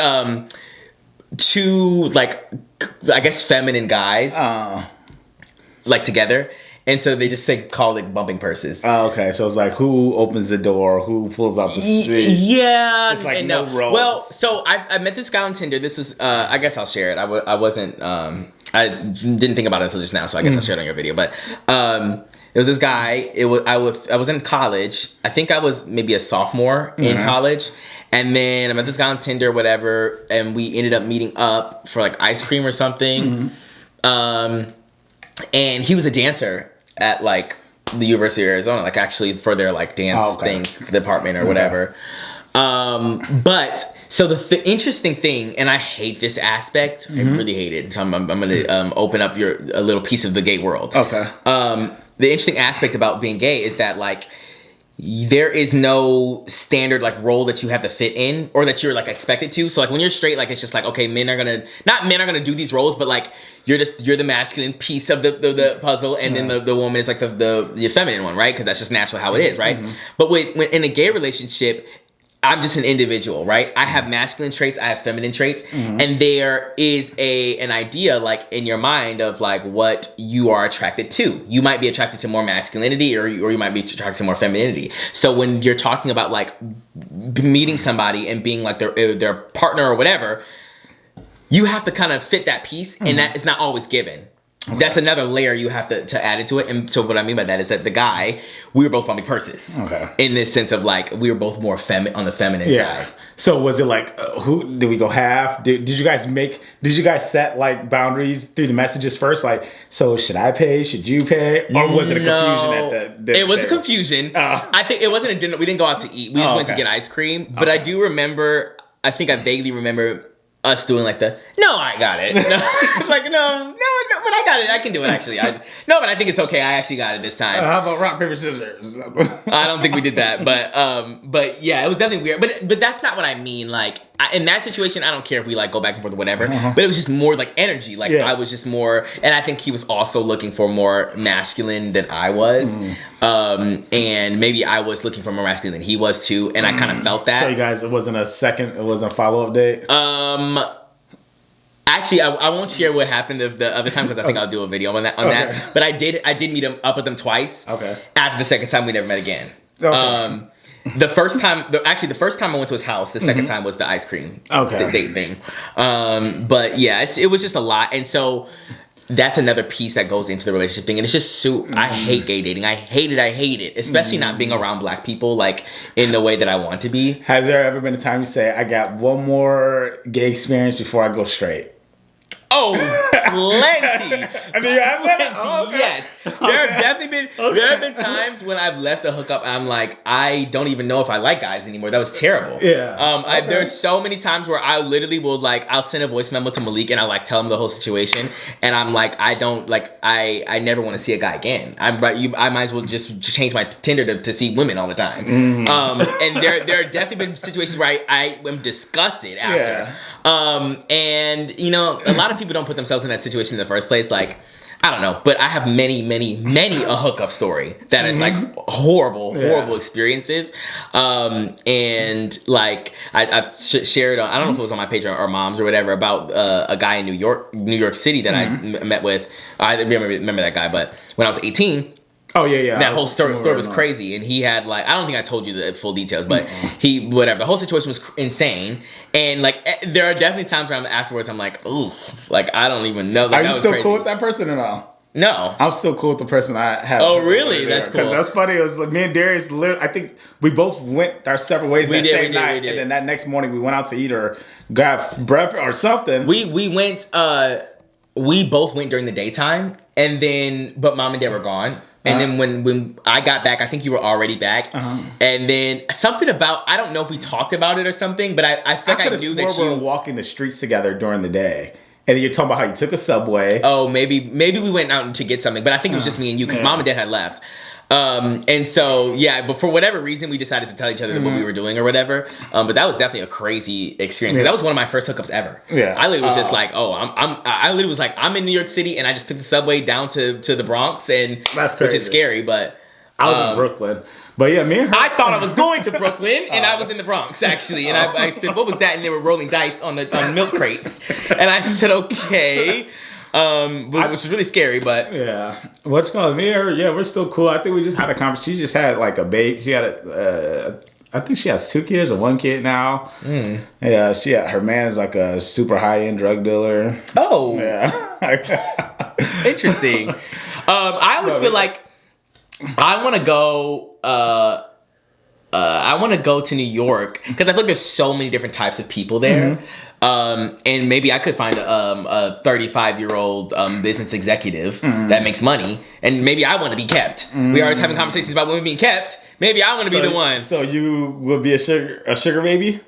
two like I guess feminine guys like together. And so they just call it bumping purses. Oh, okay. So it's like who opens the door, who pulls out the seat. Yeah. It's like no roles. Well, so I met this guy on Tinder. This is, I guess I'll share it. I wasn't, I didn't think about it until just now, so I guess I'll share it on your video. But it was this guy. I was in college. I think I was maybe a sophomore in college. And then I met this guy on Tinder, whatever, and we ended up meeting up for like ice cream or something. And he was a dancer at like the University of Arizona, like actually for their like dance thing department or whatever. But so the interesting thing, and I hate this aspect, I really hate it. So I'm gonna open up a little piece of the gay world. Okay. The interesting aspect about being gay is that like there is no standard like role that you have to fit in or that you're like expected to. So like when you're straight, like it's just like, okay, men are gonna do these roles, but like you're the masculine piece of the puzzle, and then the woman is like the feminine one, right? Because that's just naturally how it is, right? But when in a gay relationship, I'm just an individual, right? I have masculine traits, I have feminine traits, and there is an idea like in your mind of like what you are attracted to. You might be attracted to more masculinity, or you might be attracted to more femininity. So when you're talking about like meeting somebody and being like their partner or whatever, you have to kind of fit that piece, and that is not always given. Okay. That's another layer you have to add into it. And so what I mean by that is that the guy, we were both bumping purses. Okay. In this sense of like, we were both more on the feminine side. So was it like, who did we go half? Did you guys set like boundaries through the messages first? Like, so should I pay? Should you pay? Or was it a confusion at the It was a confusion. I think it wasn't a dinner. We didn't go out to eat. We just went to get ice cream. But I do remember, I vaguely remember us doing like no, I got it. No, like, no, but I got it. I can do it, actually. But I think it's okay. I actually got it this time. How about rock, paper, scissors? I don't think we did that. But yeah, it was definitely weird. But that's not what I mean. Like, in that situation, I don't care if we like go back and forth or whatever. But it was just more like energy. Like, I was just more, and I think he was also looking for more masculine than I was. And maybe I was looking for more masculine than he was too. And I kind of felt that. So you guys, it wasn't a follow-up date? Actually, I won't share what happened the other time because I think I'll do a video on that. But I did meet him up with him twice. Okay. After the second time, we never met again. Okay. The first time I went to his house. The second time was the ice cream the date thing. But yeah, it was just a lot, and so that's another piece that goes into the relationship thing. And it's just I hate gay dating. I hate it, especially not being around black people like in the way that I want to be. Has there ever been a time you say, I got one more gay experience before I go straight? Oh, plenty. I mean, you have that? Oh, okay. Yes. There have been times when I've left a hookup and I'm like, I don't even know if I like guys anymore. That was terrible. Yeah. There's so many times where I literally will like, I'll send a voice memo to Malik and I like tell him the whole situation, and I'm like, I don't like, I never want to see a guy again. I might as well just change my Tinder to see women all the time. And there have definitely been situations where I am disgusted after. And you know, a lot of people don't put themselves in that situation in the first place. Like, I don't know, but I have many a hookup story that is like horrible experiences. And like I've shared on, I don't know if it was on my page or mom's or whatever, about a guy in New York City that I met with. I remember that guy, but when I was 18. Oh yeah. That whole story was crazy, and he had like, I don't think I told you the full details, but the whole situation was insane, and like there are definitely times where afterwards I'm like, ooh, like I don't even know. Like, are you still cool with that person or no? No, I'm still cool with the person I had. Oh really? That's cool. Because that's funny. It was like me and Darius. I think we both went our separate ways that same night, and then that next morning we went out to eat or grab breakfast or something. We went. We both went during the daytime, and then but mom and dad were gone. And then when I got back, I think you were already back. And then something about, I don't know if we talked about it or something, but I feel like I knew that you were walking the streets together during the day. And then you're talking about how you took a subway. Oh, maybe we went out to get something, but I think it was just me and you because mom and dad had left. And so, yeah, but for whatever reason, we decided to tell each other what we were doing or whatever. But that was definitely a crazy experience because that was one of my first hookups ever. Yeah. I literally was just like, I literally was like, I'm in New York City and I just took the subway down to the Bronx, and that's crazy. Which is scary, but I was in Brooklyn. But yeah, me and her. I thought I was going to Brooklyn, and I was in the Bronx actually. And I said, "What was that?" And they were rolling dice on milk crates, and I said, "Okay." Which is really scary, but yeah. What's called me and her? Yeah, we're still cool. I think we just had a conversation. She just had like a baby. She had I think she has 2 kids or 1 kid now. Yeah, her man's like a super high end drug dealer. Oh, yeah. Interesting. I always feel like I want to go. I want to go to New York because I feel like there's so many different types of people there. And maybe I could find a 35-year-old business executive that makes money, and maybe I want to be kept. We are always having conversations about women being kept. Maybe I want to be the one. So you would be a sugar baby?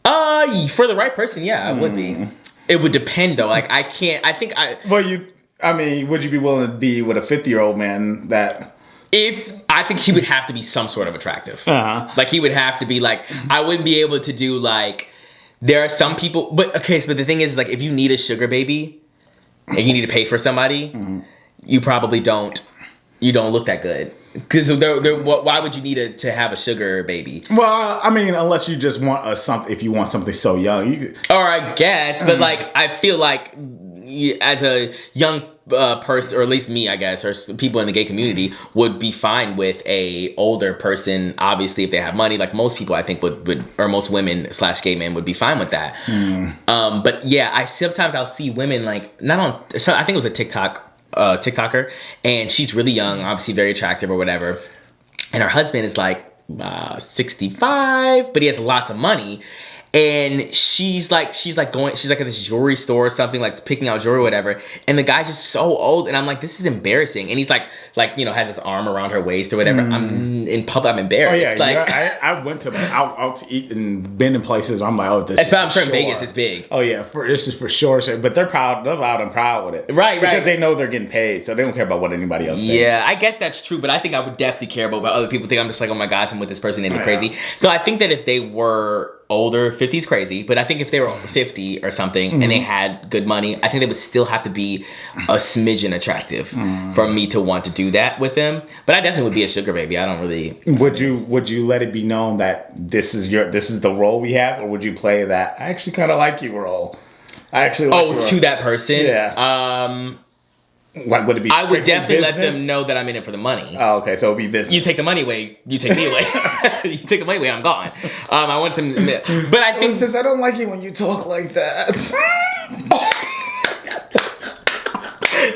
For the right person, yeah, I would be. It would depend though. Like I can't. I think I. Well, would you be willing to be with a 50-year-old man that? I think he would have to be some sort of attractive. Like he would have to be like, I wouldn't be able to do like. There are some people, but the thing is, like, if you need a sugar baby and you need to pay for somebody, you probably don't look that good. Because why would you need to have a sugar baby? Well, I mean, unless you just want if you want something so young. Or I guess, but like, I feel like as a young person, or at least me, I guess, or people in the gay community would be fine with a older person. Obviously, if they have money, like most people, I think would or most women / gay men would be fine with that. But yeah, sometimes I'll see women like not on. So I think it was a TikToker, and she's really young, obviously very attractive or whatever, and her husband is like 65, but he has lots of money. And she's like at this jewelry store or something, like picking out jewelry or whatever. And the guy's just so old. And I'm like, this is embarrassing. And he's like, has his arm around her waist or whatever. I'm in public, I'm embarrassed. Oh, yeah. I went to out to eat and been in places where I'm like, oh, this is I'm sure in Vegas it's big. Oh, yeah. This is for sure. But they're loud and proud with it. Right. Because they know they're getting paid. So they don't care about what anybody else thinks. Yeah, I guess that's true. But I think I would definitely care about what other people think. I'm just like, oh my gosh, I'm with this person and they're crazy. So I think that if they were older, 50's crazy, but I think if they were 50 or something and they had good money, I think they would still have to be a smidgen attractive for me to want to do that with them. But I definitely would be a sugar baby. I don't really. Would you let it be known that this is the role we have, or would you play that I actually kind of like you role? I actually like you to that person. Yeah. Like, would it be? I would definitely let them know that I'm in it for the money. Oh, okay. So it'd be business. You take the money away, you take me away. You take the money away, I'm gone. I want them, but I think since I don't like it when you talk like that.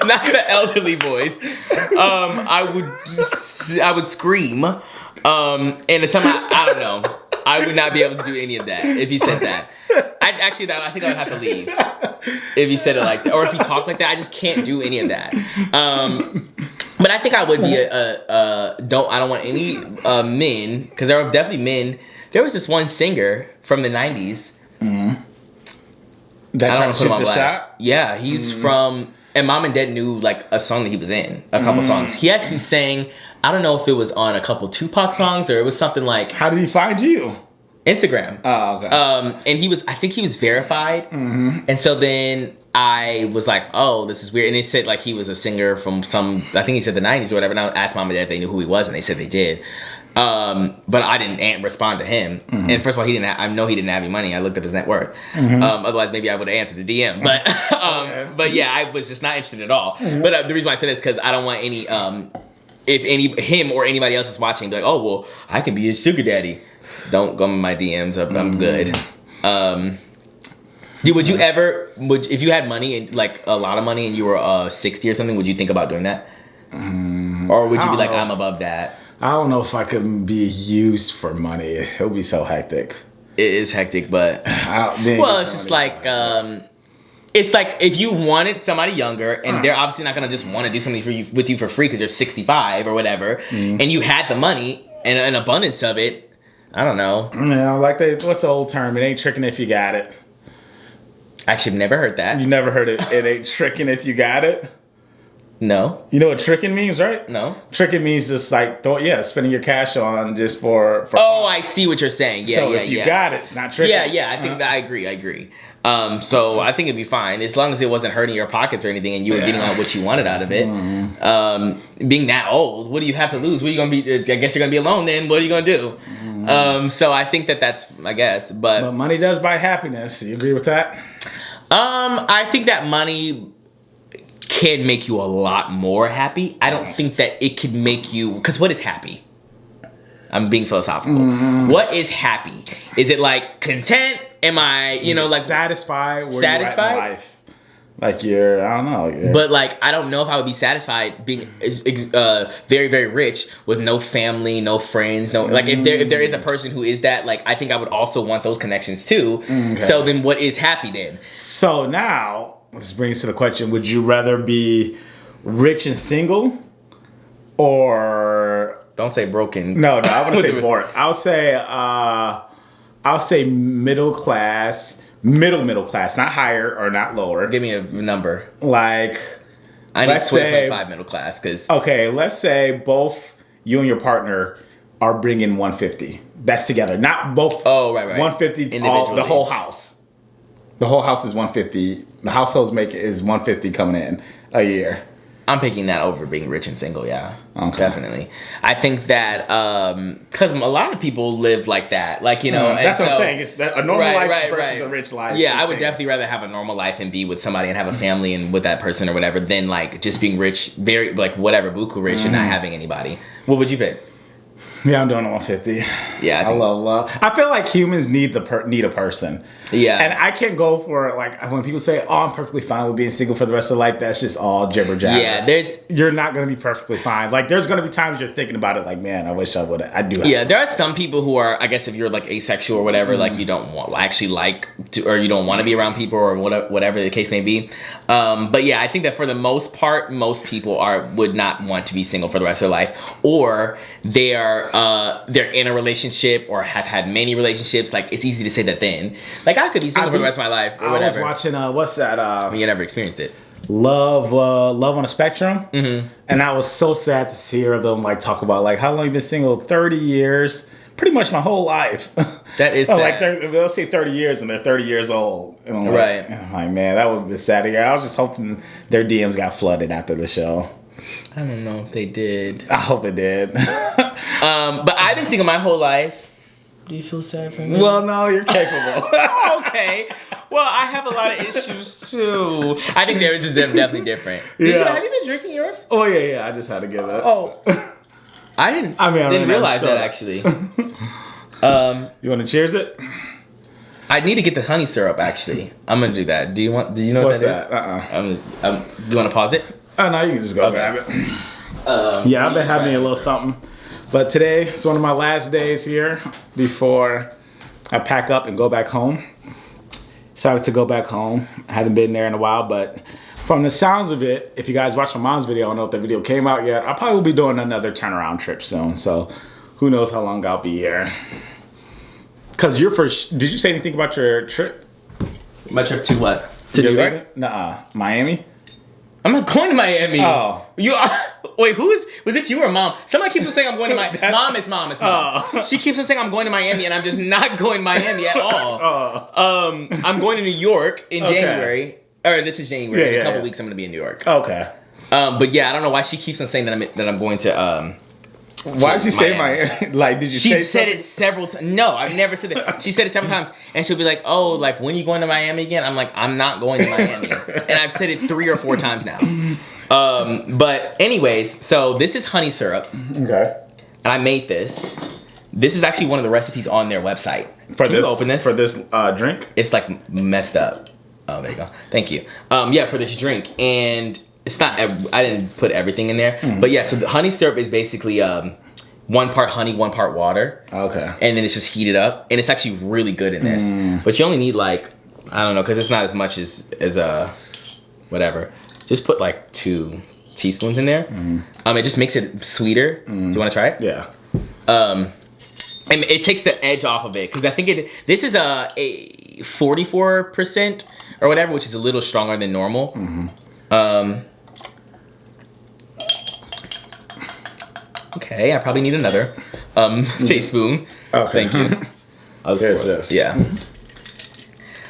Not the elderly voice. I would scream. And it's something I don't know. I would not be able to do any of that if you said that. I think I would have to leave if you said it like that, or if you talk like that. I just can't do any of that. But I think I would be I don't want any men, because there are definitely men. There was this one singer from the 90s. That I don't want to put him on blast. Yeah, he's from, and mom and dad knew like a song that he was in, a couple songs. He actually sang. I don't know if it was on a couple Tupac songs or it was something like. How did he find you? Instagram. Oh, okay. And I think he was verified. Mm-hmm. And so then I was like, oh, this is weird. And they said like he was a singer from I think he said the 90s or whatever. And I asked mom and dad if they knew who he was, and they said they did. But I didn't respond to him. Mm-hmm. And first of all, I know he didn't have any money. I looked up his net worth. Mm-hmm. Otherwise, maybe I would have answered the DM. But but yeah, I was just not interested at all. Mm-hmm. But the reason why I said this is because I don't want any him or anybody else is watching, be like, oh well, I can be his sugar daddy. Don't go in my DMs. I'm good. Would you ever if you had money and like a lot of money and you were 60 or something, would you think about doing that? Or would you be like, I'm above that? I don't know if I could be used for money. It would be so hectic. It is hectic, but it's just like it's like if you wanted somebody younger and they're obviously not gonna just want to do something with you for free because you're 65 or whatever, and you had the money and an abundance of it. I don't know. Like what's the old term? It ain't tricking if you got it. Actually, I've never heard that. You never heard it? It ain't tricking if you got it. No. You know what tricking means, right? No. Tricking means just like spending your cash on just for oh, I see what you're saying. Yeah, so if you got it, it's not tricking. Yeah. I think that I agree. So I think it'd be fine as long as it wasn't hurting your pockets or anything, and you were getting out what you wanted out of it. Being that old, what do you have to lose? What are you gonna be? I guess you're gonna be alone. Then what are you gonna do? So I think that's I guess, but money does buy happiness. You agree with that? I think that money can make you a lot more happy. I don't think that it could make you, because what is happy? I'm being philosophical. What is happy? Is it like content? Am I, like satisfied? Satisfied? You're at in life? Like I don't know. But like, I don't know if I would be satisfied being very, very rich with no family, no friends, no, like if there is a person who is that, like, I think I would also want those connections too. Okay. So then what is happy then? So now, this brings to the question, would you rather be rich and single or... Don't say broken. No, I wouldn't say bored. I'll say middle class, middle class, not higher or not lower. Give me a number. Like, I need 2025 middle class because... Okay, let's say both you and your partner are bringing 150. That's together. Not both. Oh, right. 150, the whole house. The whole house is 150. The household's is 150 coming in a year. I'm picking that over being rich and single, yeah. Okay. Definitely. I think that, because a lot of people live like that. Like, that's what I'm saying. It's a normal life versus a rich life. Yeah, I would definitely rather have a normal life and be with somebody and have a family and with that person or whatever than, like, just being rich, very, like, whatever, buku rich and not having anybody. What would you pick? Yeah, I'm doing 150. Yeah, I love love. I feel like humans need need a person. Yeah, and I can't go for it. Like when people say, "Oh, I'm perfectly fine with being single for the rest of life," that's just all jibber jabber. Yeah, you're not gonna be perfectly fine. Like there's gonna be times you're thinking about it. Like, man, I wish I would. I do. Yeah, there are some people who are. I guess if you're like asexual or whatever, like you don't or you don't want to be around people or whatever the case may be. But yeah, I think that for the most part, most people would not want to be single for the rest of their life, or they're in a relationship or have had many relationships. Like it's easy to say that then. Like I could be single for the rest of my life or whatever. I was watching what's that? You never experienced it. Love on a Spectrum. Mm-hmm. And I was so sad to hear them like talk about like how long you been single? 30 years. Pretty much my whole life. That is sad. Like they'll say 30 years and they're 30 years old. And I'm right. I'm like, man, that would be sad to hear. I was just hoping their DMs got flooded after the show. I don't know if they did. I hope it did. But I've been single my whole life. Do you feel sad for me? Well, no, you're capable. Okay. Well, I have a lot of issues too. I think theirs is definitely different. Have you been drinking yours? Oh yeah. I just had to give it. Oh. I didn't realize that actually. You want to cheers it? I need to get the honey syrup actually. I'm gonna do that. Do you know what that is? Do you want to pause it? Oh no, you can just go grab it. Yeah, I've been having a little something. But today, it's one of my last days here before I pack up and go back home. Decided to go back home. I haven't been there in a while, but from the sounds of it, if you guys watched my mom's video, I don't know if the video came out yet. I probably will be doing another turnaround trip soon. So who knows how long I'll be here. Because did you say anything about your trip? My trip to what? To New York? Nuh-uh. Miami? I'm not going to Miami. Oh. You are. Wait, was it you or mom? Somebody keeps on saying I'm going to Miami. Mom. It's mom. Oh. She keeps on saying I'm going to Miami, and I'm just not going to Miami at all. I'm going to New York in January. Or this is January. In a couple weeks, I'm going to be in New York. Okay. But yeah, I don't know why she keeps on saying that I'm going to. Why did she say Miami? Like, did you say She said it several times. No, I've never said that. She said it several times. And she'll be like, oh, like, when you going to Miami again? I'm like, I'm not going to Miami. And I've said it 3 or 4 times now. But anyways, so this is honey syrup. Okay. And I made this. This is actually one of the recipes on their website. For Can you open this? For this drink? It's like messed up. Oh, there you go. Thank you. Yeah, for this drink. And it's not, I didn't put everything in there. But yeah, so the honey syrup is basically 1 part honey, 1 part water. Okay. And then it's just heated up. And it's actually really good in this. But you only need like, I don't know, because it's not as much as whatever. Just put like 2 teaspoons in there. It just makes it sweeter. Do you want to try it? Yeah. And it takes the edge off of it. Because I think this is a 44% or whatever, which is a little stronger than normal. Okay, I probably need another teaspoon. Okay. Thank you. There's this. Yeah.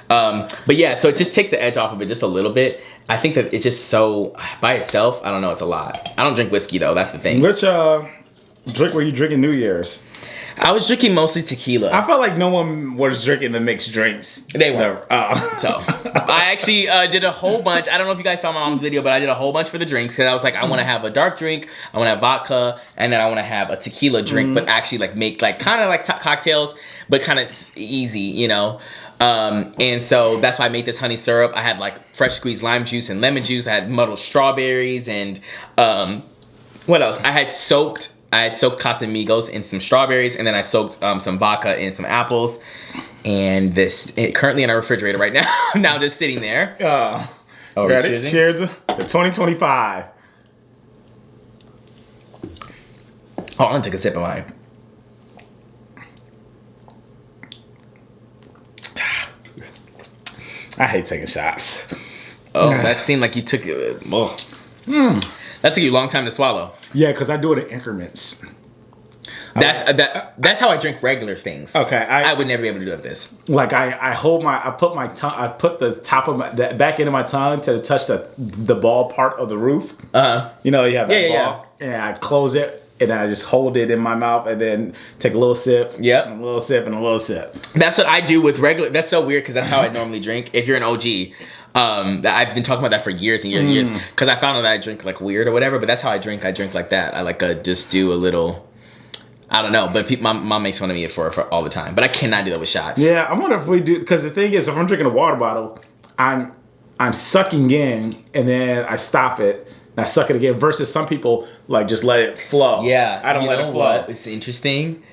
But yeah, so it just takes the edge off of it just a little bit. I think that it's just so, by itself, I don't know, it's a lot. I don't drink whiskey though, that's the thing. Which drink were you drinking New Year's? I was drinking mostly tequila. I felt like no one was drinking the mixed drinks. They weren't. So I actually did a whole bunch. I don't know if you guys saw my mom's video, but I did a whole bunch for the drinks because I was like, I want to have a dark drink, I want to have vodka, and then I want to have a tequila drink, but actually like make like kind of like cocktails, but kind of easy, you know. And so that's why I made this honey syrup. I had like fresh squeezed lime juice and lemon juice. I had muddled strawberries and what else? I had soaked Casamigos in some strawberries, and then I soaked some vodka in some apples. And currently in our refrigerator right now. Now just sitting there. Oh, ready? Cheers to 2025. Oh, I'm gonna take a sip of mine. I hate taking shots. Oh, that seemed like you took it. That took you a long time to swallow. Yeah, because I do it in increments. That's how I drink regular things. Okay, I would never be able to do it with this. Like I put my tongue, I put the top of the back end of my tongue to touch the ball part of the roof. You know, you have that ball, and I close it. And I just hold it in my mouth and then take a little sip. Yep. And a little sip and a little sip. That's what I do with regular. That's so weird because that's how I normally drink. If you're an OG, I've been talking about that for years and years and years. Because I found out that I drink like weird or whatever. But that's how I drink. I drink like that. I like just do a little. I don't know. But my mom makes fun of me for all the time. But I cannot do that with shots. Yeah, I wonder if we do. Because the thing is, if I'm drinking a water bottle, I'm sucking in and then I stop it. And I suck it again. Versus some people like just let it flow. Yeah, I don't let it flow. What? It's interesting.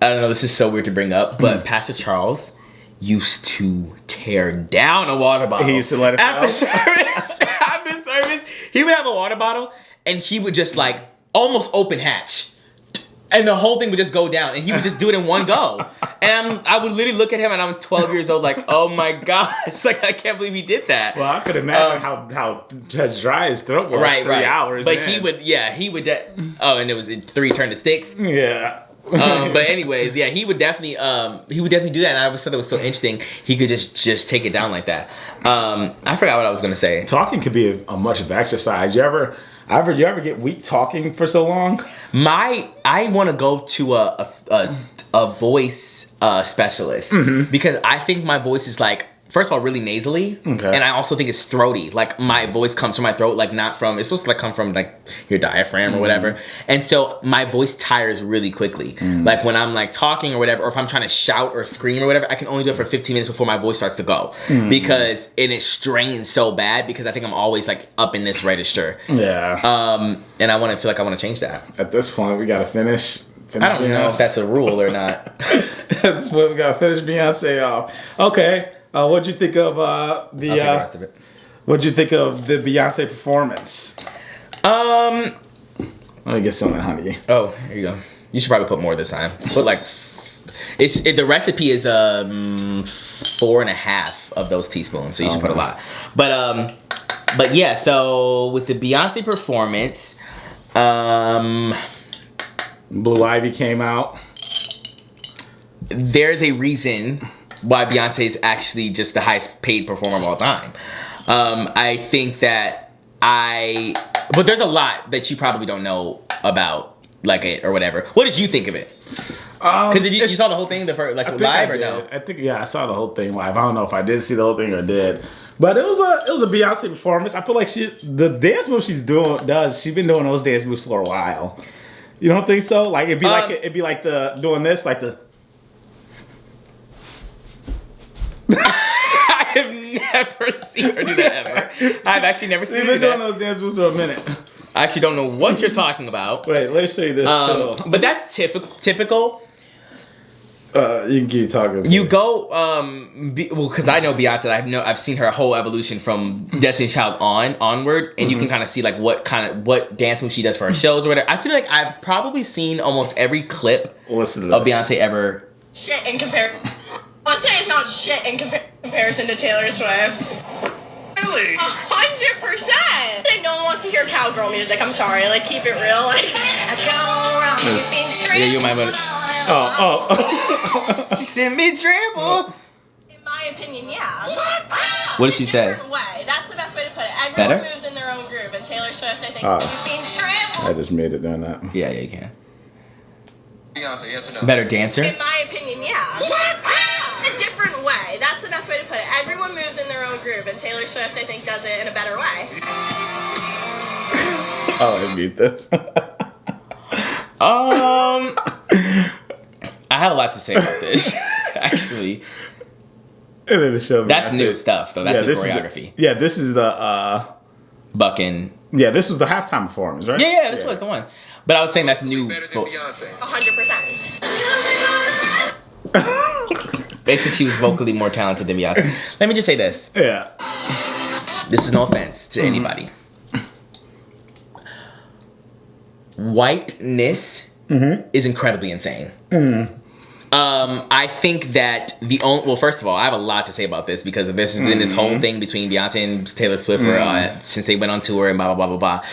I don't know. This is so weird to bring up, but Pastor Charles used to tear down a water bottle. He used to let it flow. After service, he would have a water bottle and he would just like almost open hatch. And the whole thing would just go down, and he would just do it in one go. And I would literally look at him, and I'm 12 years old, like, oh my gosh, like I can't believe he did that. Well, I could imagine how dry his throat was. Right, 3 hours. But in. he would. And it was 3 turned to 6. Yeah. But anyways, yeah, he would definitely do that, and I always thought it was so interesting. He could just take it down like that. I forgot what I was gonna say. Talking could be a much of exercise. You ever get weak talking for so long? I want to go to a voice specialist because I think my voice is like, first of all, really nasally, and I also think it's throaty. Like my voice comes from my throat, like not from. It's supposed to like come from like your diaphragm or whatever. And so my voice tires really quickly. Like when I'm like talking or whatever, or if I'm trying to shout or scream or whatever, I can only do it for 15 minutes before my voice starts to go because it strains so bad because I think I'm always like up in this register. Yeah. And I want to change that. At this point, we gotta finish. I don't know if that's a rule or not. That's what we gotta finish Beyonce off. Okay. What'd you think of the rest of it. What'd you think of the Beyonce performance? Let me get some of that honey. Oh, here you go. You should probably put more this time. Put like the recipe is 4.5 of those teaspoons, so you should put a lot. But But yeah, so with the Beyonce performance, Blue Ivy came out. there's a reason why Beyonce is actually just the highest paid performer of all time. I think that but there's a lot that you probably don't know about, like it or whatever. What did you think of it? Because you saw the whole thing live or no? I think I saw the whole thing live. I don't know if I did see the whole thing or did, but it was a Beyonce performance. I feel like the dance moves she's been doing those dance moves for a while. You don't think so? Like it'd be like the doing this like the. I have never seen her do that ever. I've actually never seen her do that. She's been doing those dance moves for a minute. I actually don't know what you're talking about. Wait, let me show you this too. But that's typical. You can keep talking. You go, because I know Beyonce. I've seen her whole evolution from Destiny's Child onward, and you can kind of see like what dance moves she does for her shows or whatever. I feel like I've probably seen almost every clip of Beyonce ever. Shit in comparison. Beyonce is not shit in comparison to Taylor Swift. Really? 100%. Like no one wants to hear cowgirl music. I'm sorry. Like keep it real. Like. Yeah, you might. Oh. She sent me a trample. In my opinion, yeah. What did she say? Different way. That's the best way to put it. Everyone Better? moves in their own groove, and Taylor Swift, I think. I just made it doing that. Yeah, you can. Beyonce, yes or no? Better dancer? In my opinion, yeah. A different way. That's the best way to put it. Everyone moves in their own groove, and Taylor Swift, I think, does it in a better way. Oh, I mute this. I have a lot to say about this, actually. And then the show. That's new stuff, though. That's new choreography. This is the Bucking. Yeah, this was the halftime performance, right? Yeah, this was the one. But I was saying that's new. Better than Beyonce. 100%. Basically, she was vocally more talented than Beyonce. Let me just say this. Yeah. This is no offense to anybody. Whiteness is incredibly insane. I think that first of all, I have a lot to say about this because this has been this whole thing between Beyonce and Taylor Swift since they went on tour and blah, blah, blah, blah, blah.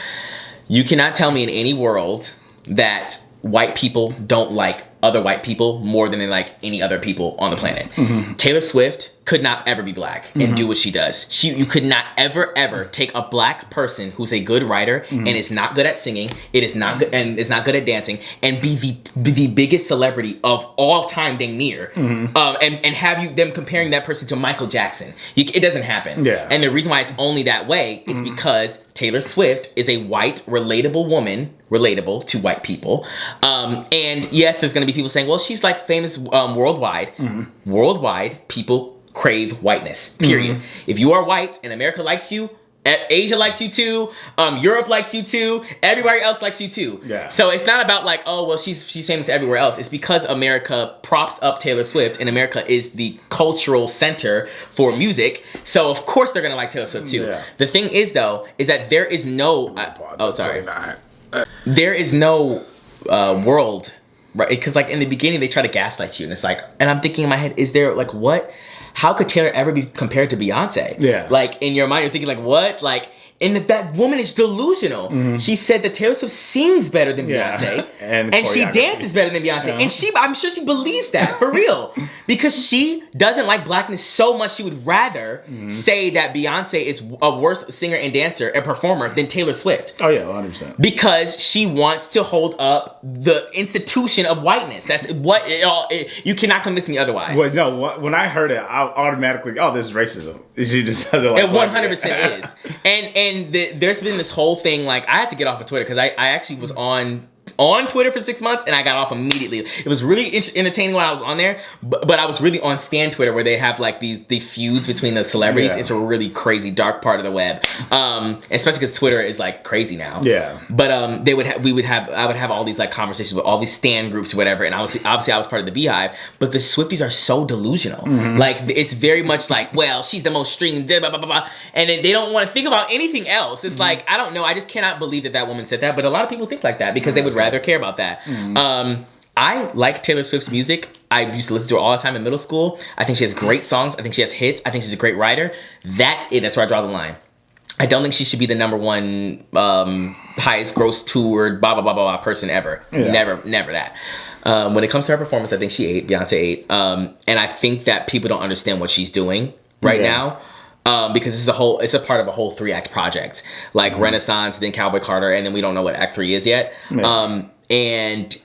You cannot tell me in any world that white people don't like other white people more than they like any other people on the planet. Taylor Swift could not ever be black and do what she does. You could not ever take a black person who's a good writer and is not good at singing, is not good at dancing, and be the biggest celebrity of all time, dang near, and have them comparing that person to Michael Jackson. It doesn't happen. Yeah. And the reason why it's only that way is because Taylor Swift is a white, relatable woman, relatable to white people. And yes, there's going to be people saying, well, she's like famous worldwide. Worldwide, people crave whiteness, period. If you are white and America likes you, Asia likes you too, Europe likes you too, everybody else likes you too. Yeah. So it's not about like, oh, well, she's famous everywhere else. It's because America props up Taylor Swift and America is the cultural center for music. So of course they're gonna like Taylor Swift too. Yeah. The thing is though, is that there is no, there is no world, right? Because like in the beginning they try to gaslight you and it's like, and I'm thinking in my head, is there like what? How could Taylor ever be compared to Beyonce? Yeah. Like, in your mind, you're thinking, like, what? Like, and that woman is delusional. She said that Taylor Swift sings better than Beyonce. And she dances better than Beyonce. Yeah. And I'm sure she believes that, for real. Because she doesn't like blackness so much, she would rather say that Beyonce is a worse singer and dancer and performer than Taylor Swift. Oh, yeah, 100%. Because she wants to hold up the institution of whiteness. That's what you cannot convince me otherwise. Well, no, when I heard it, I automatically, this is racism. She just doesn't like it 100% is. And there's been this whole thing, like, I had to get off of Twitter because I actually was on Twitter for 6 months and I got off immediately. It was really entertaining when I was on there, but I was really on Stan Twitter where they have like the feuds between the celebrities. Yeah. It's a really crazy dark part of the web, especially because Twitter is like crazy now. Yeah. But I would have all these like conversations with all these Stan groups or whatever, and obviously I was part of the Beehive. But the Swifties are so delusional. Like it's very much like, well, she's the most streamed, blah, blah, blah, blah, and then they don't want to think about anything else. It's like, I don't know. I just cannot believe that woman said that. But a lot of people think like that because they would rather care about that. I like Taylor Swift's music. I used to listen to her all the time in middle school. I think she has great songs. I think she has hits. I think she's a great writer. That's it. That's where I draw the line. I don't think she should be the number one highest gross toured blah blah blah blah person ever. Yeah. Never that. When it comes to her performance, I think she ate. Beyonce ate. And I think that people don't understand what she's doing right now. Because it's a part of a whole 3-act project, like Renaissance, then Cowboy Carter, and then we don't know what Act 3 is yet. Yeah. And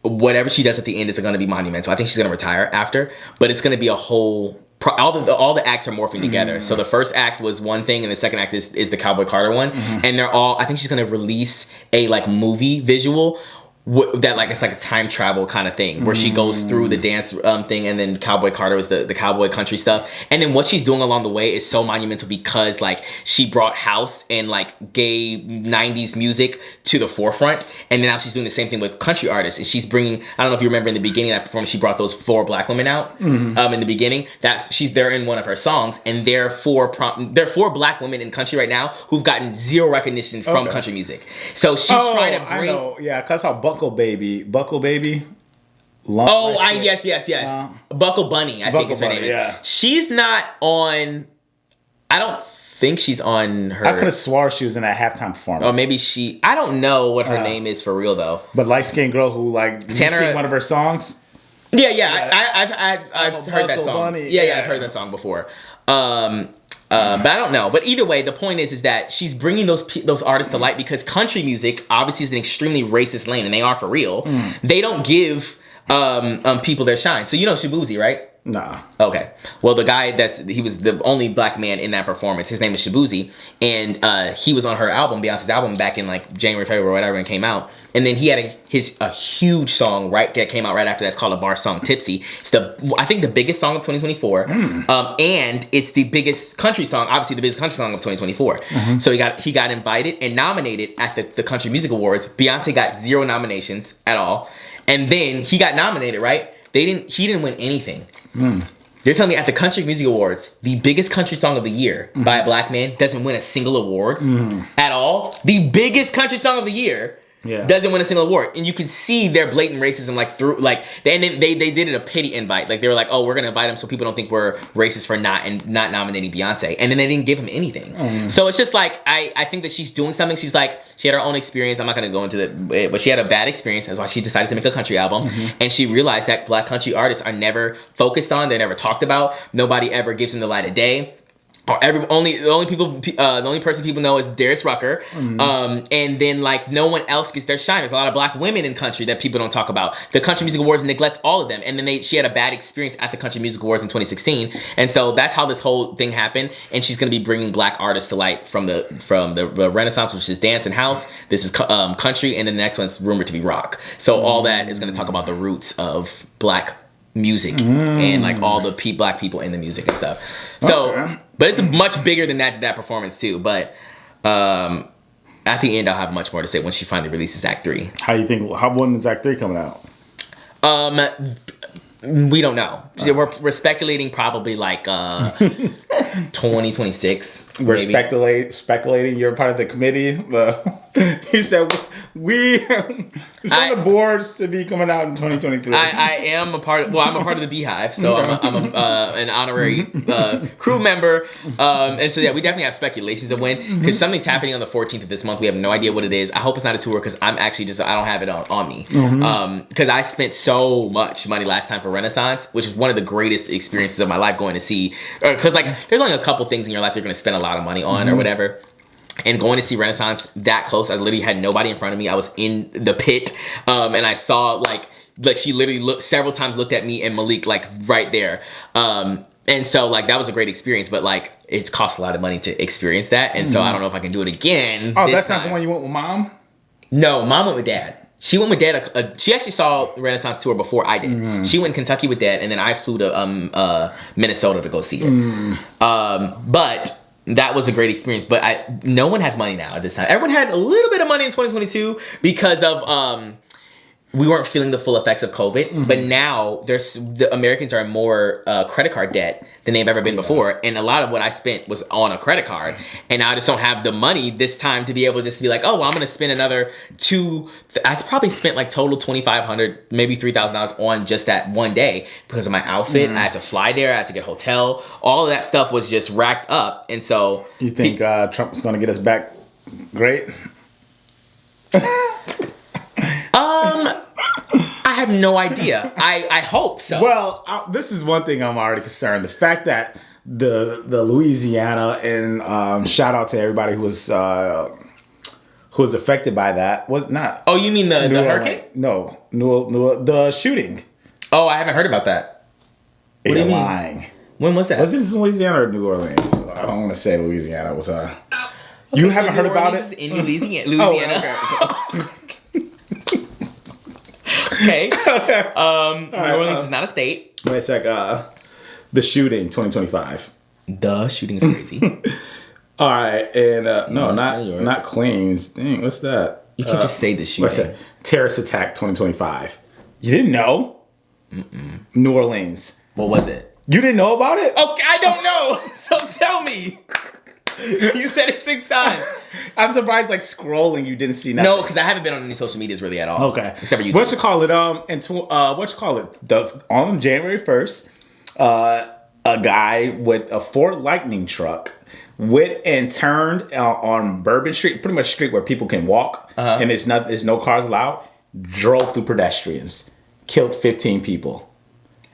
whatever she does at the end is going to be monumental. I think she's going to retire after, but it's going to be a whole. All the acts are morphing together. So the first act was one thing, and the second act is the Cowboy Carter one, and they're all. I think she's going to release a like movie visual. That like it's like a time travel kind of thing where she goes through the dance thing, and then Cowboy Carter is the cowboy country stuff, and then what she's doing along the way is so monumental because like she brought house and like gay 90s music to the forefront, and then now she's doing the same thing with country artists, and she's bringing, I don't know if you remember in the beginning of that performance, she brought those 4 black women out in the beginning. They're in one of her songs, and they're 4 black women in country right now who've gotten 0 recognition from country music. So she's trying to bring. I know. Yeah, cause how Buckle Baby. Yes. Buckle Bunny, I think is her name. Yeah. She's not on. I don't think she's on her. I could have swore she was in that halftime performance. Or maybe she. I don't know what her name is for real though. But light skinned girl who like did Tanner, you see one of her songs. Yeah. I've heard that song. Bunny. Yeah, I've heard that song before. But I don't know. But either way, the point is that she's bringing those artists to light because country music obviously is an extremely racist lane, and they are for real. They don't give people their shine. So you know Shabuzi, right? Nah. Okay. Well, the guy he was the only black man in that performance. His name is Shabuzi, and he was on her album, Beyonce's album, back in like January, February, whatever, when it came out. And then he had a huge song that came out right after that's called a bar song, Tipsy. It's I think the biggest song of 2024, and it's the biggest country song, obviously the biggest country song of 2024. So he got invited and nominated at the Country Music Awards. Beyonce got 0 nominations at all, and then he got nominated. Right? He didn't win anything. You're telling me at the Country Music Awards, the biggest country song of the year by a black man doesn't win a single award at all? The biggest country song of the year doesn't win a single award. And you can see their blatant racism and then they did it a pity invite. Like they were like, oh, we're going to invite him so people don't think we're racist for not nominating Beyonce. And then they didn't give him anything. So it's just like, I think that she's doing something. She's like, she had her own experience. I'm not going to go into it, but she had a bad experience. That's why she decided to make a country album. And she realized that black country artists are never focused on. They're never talked about. Nobody ever gives them the light of day. The only person people know is Darius Rucker, and then like no one else gets their shine. There's a lot of black women in country that people don't talk about. The Country Music Awards neglects all of them, and then she had a bad experience at the Country Music Awards in 2016, and so that's how this whole thing happened. And she's gonna be bringing black artists to light from the Renaissance, which is dance and house. This is country, and the next one's rumored to be rock. So all that is gonna talk about the roots of black music and like all the black people in the music and stuff. So, but it's much bigger than that performance too. But at the end, I'll have much more to say when she finally releases Act 3. When is Act 3 coming out? We don't know. We're speculating probably like 2026. We're speculating. You're part of the committee. You said it's on the boards to be coming out in 2023. I am a part. I'm a part of the Beehive, so I'm an honorary crew member. And so yeah, we definitely have speculations of when, because something's happening on the 14th of this month. We have no idea what it is. I hope it's not a tour because I'm actually I don't have it on me. Because I spent so much money last time for Renaissance, which is one of the greatest experiences of my life going to see. Because like there's only a couple things in your life you're going to spend a lot of money on or whatever. And going to see Renaissance that close, I literally had nobody in front of me. I was in the pit, and I saw like she literally several times looked at me and Malik like right there. And so like that was a great experience, but like it's cost a lot of money to experience that, and so I don't know if I can do it again. Oh, that's not the one you went with Mom? No, Mom went with Dad. She went with Dad. She actually saw the Renaissance tour before I did. She went to Kentucky with Dad, and then I flew to Minnesota to go see her. But that was a great experience. But no one has money now at this time. Everyone had a little bit of money in 2022 because of we weren't feeling the full effects of COVID, but now the Americans are in more credit card debt than they've ever been before, and a lot of what I spent was on a credit card, and I just don't have the money this time to be able just to be like, oh, well, I'm gonna spend another I probably spent like total $2,500, maybe $3,000 on just that one day because of my outfit. I had to fly there, I had to get a hotel, all of that stuff was just racked up, and so you think Trump was gonna get us back? Great. I have no idea. I hope so. Well, this is one thing I'm already concerned. The fact that the Louisiana and shout out to everybody who was affected by that was not. Oh, you mean the hurricane? No, the shooting. Oh, I haven't heard about that. What do you mean? Lying. When was that? Was it Louisiana or New Orleans? I don't want to say Louisiana. It was you haven't heard about it? In Louisiana. Oh, okay. New Orleans is not a state. Wait a sec. The shooting, 2025. The shooting is crazy. All right, and no, not Queens. Dang, what's that? You can just say the shooting. What's that? Terrorist attack, 2025. You didn't know? New Orleans. What was it? You didn't know about it? Okay, I don't know. So tell me. You said it 6 times. I'm surprised, like, scrolling, you didn't see nothing. No, because I haven't been on any social medias really at all. Okay. Except for YouTube. On January 1st, a guy with a Ford Lightning truck went and turned on Bourbon Street, pretty much a street where people can walk, and there's no cars allowed, drove through pedestrians, killed 15 people.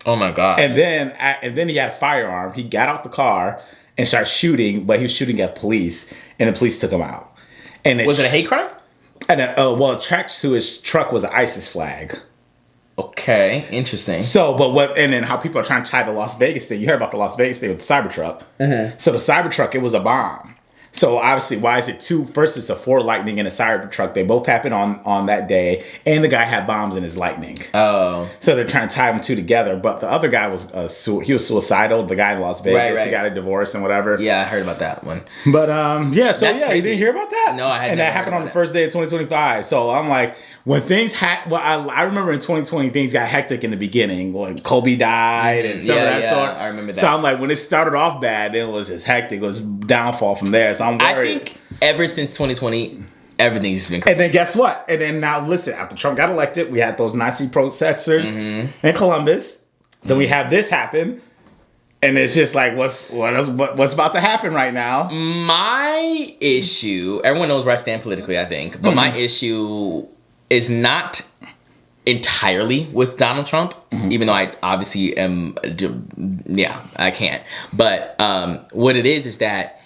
Oh my God. And then he had a firearm. He got out the car and started shooting, but he was shooting at police, and the police took him out. And was it a hate crime? And attached to his truck was an ISIS flag. Okay, interesting. So, and then how people are trying to tie the Las Vegas thing. You heard about the Las Vegas thing with the Cybertruck. So the Cybertruck, it was a bomb. So obviously, why is it two? First, it's a Ford Lightning and a Cybertruck. They both happened on that day, and the guy had bombs in his Lightning. Oh. So they're trying to tie them two together. But the other guy was he was suicidal. The guy in Las Vegas, right. He got a divorce and whatever. Yeah, I heard about that one. But you didn't hear about that? No, I hadn't. And that happened on the first day of 2025. So I'm like, when things I remember in 2020 things got hectic in the beginning when Kobe died and some of that sort. I remember that. So I'm like, when it started off bad, then it was just hectic. It was downfall from there. So I'm worried. I think ever since 2020, everything's just been crazy. And then guess what? And then now listen, after Trump got elected, we had those Nazi protesters in Columbus. Then we have this happen. And it's just like, what's about to happen right now? My issue, everyone knows where I stand politically, I think. But my issue is not entirely with Donald Trump, even though I obviously am, I can't. But what it is that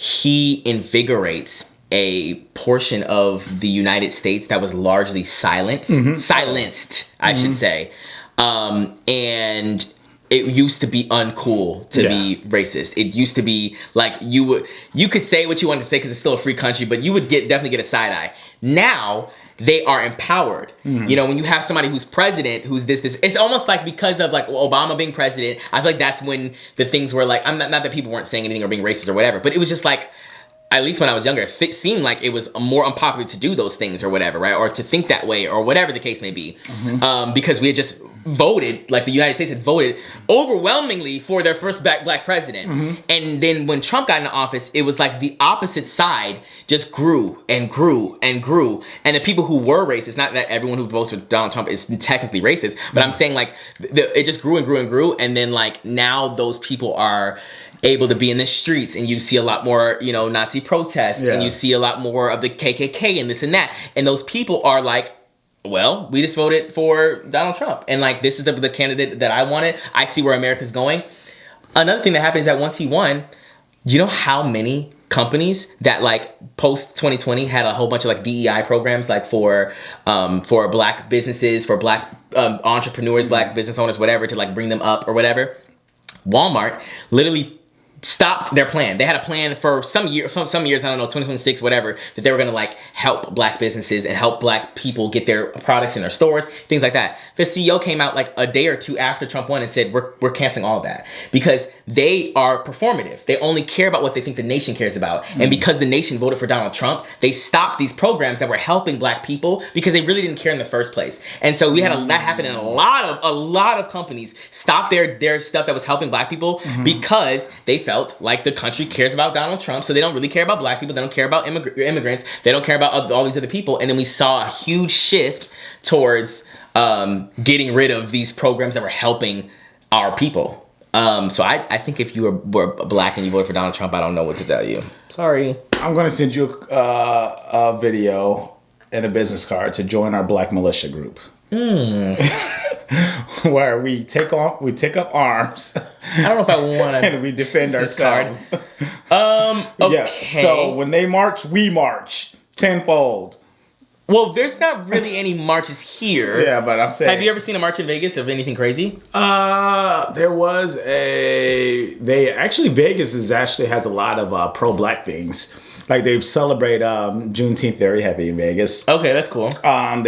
he invigorates a portion of the United States that was largely silenced, I should say. And it used to be uncool to be racist. It used to be like you could say what you wanted to say because it's still a free country, but you would definitely get a side eye. Now they are empowered. You know, when you have somebody who's president, who's this, it's almost like because of like Obama being president, I feel like that's when the things were like, I'm not that people weren't saying anything or being racist or whatever, but it was just like, at least when I was younger, it seemed like it was more unpopular to do those things or whatever, right? Or to think that way or whatever the case may be. Because we had just voted, like the United States had voted overwhelmingly for their first black president. And then when Trump got into office, it was like the opposite side just grew and grew and grew. And the people who were racist, not that everyone who votes for Donald Trump is technically racist, but I'm saying like it just grew and grew and grew. And then like now those people are able to be in the streets, and you see a lot more, you know, Nazi protests, and you see a lot more of the KKK and this and that. And those people are like, well, we just voted for Donald Trump, and like this is the candidate that I wanted. I see where America's going. Another thing that happened is that once he won, you know how many companies that like post 2020 had a whole bunch of like DEI programs like for black businesses, for black entrepreneurs, black business owners, whatever, to like bring them up or whatever. Walmart literally stopped their plan. They had a plan for some years, I don't know, 2026, whatever, that they were gonna like help black businesses and help black people get their products in their stores, things like that. The CEO came out like a day or two after Trump won and said, we're canceling all of that because they are performative. They only care about what they think the nation cares about. And because the nation voted for Donald Trump, they stopped these programs that were helping black people because they really didn't care in the first place. And so we had that happen in a lot of companies stopped their stuff that was helping black people because they felt like the country cares about Donald Trump, so they don't really care about black people, they don't care about immigrants, they don't care about all these other people. And then we saw a huge shift towards getting rid of these programs that were helping our people. So I think if you were black and you voted for Donald Trump, I don't know what to tell you. Sorry. I'm going to send you a video and a business card to join our black militia group. Where we take up arms. I don't know if I want to. And we defend ourselves. Okay. Yeah, so when they march, we march tenfold. Well, there's not really any marches here. Yeah, but I'm saying. Have you ever seen a march in Vegas of anything crazy? There was Vegas has a lot of pro-black things. Like they celebrate Juneteenth very heavy in Vegas. Okay, that's cool. But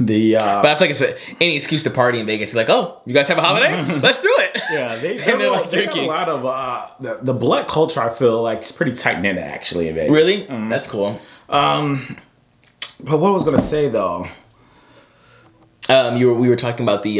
I feel like it's any excuse to party in Vegas. You're like, oh, you guys have a holiday? Let's do it. Yeah, they they're like got drinking. a lot of the black culture. I feel like it's pretty tight knit actually in Vegas. Really? That's cool. But what I was gonna say though, we were talking about the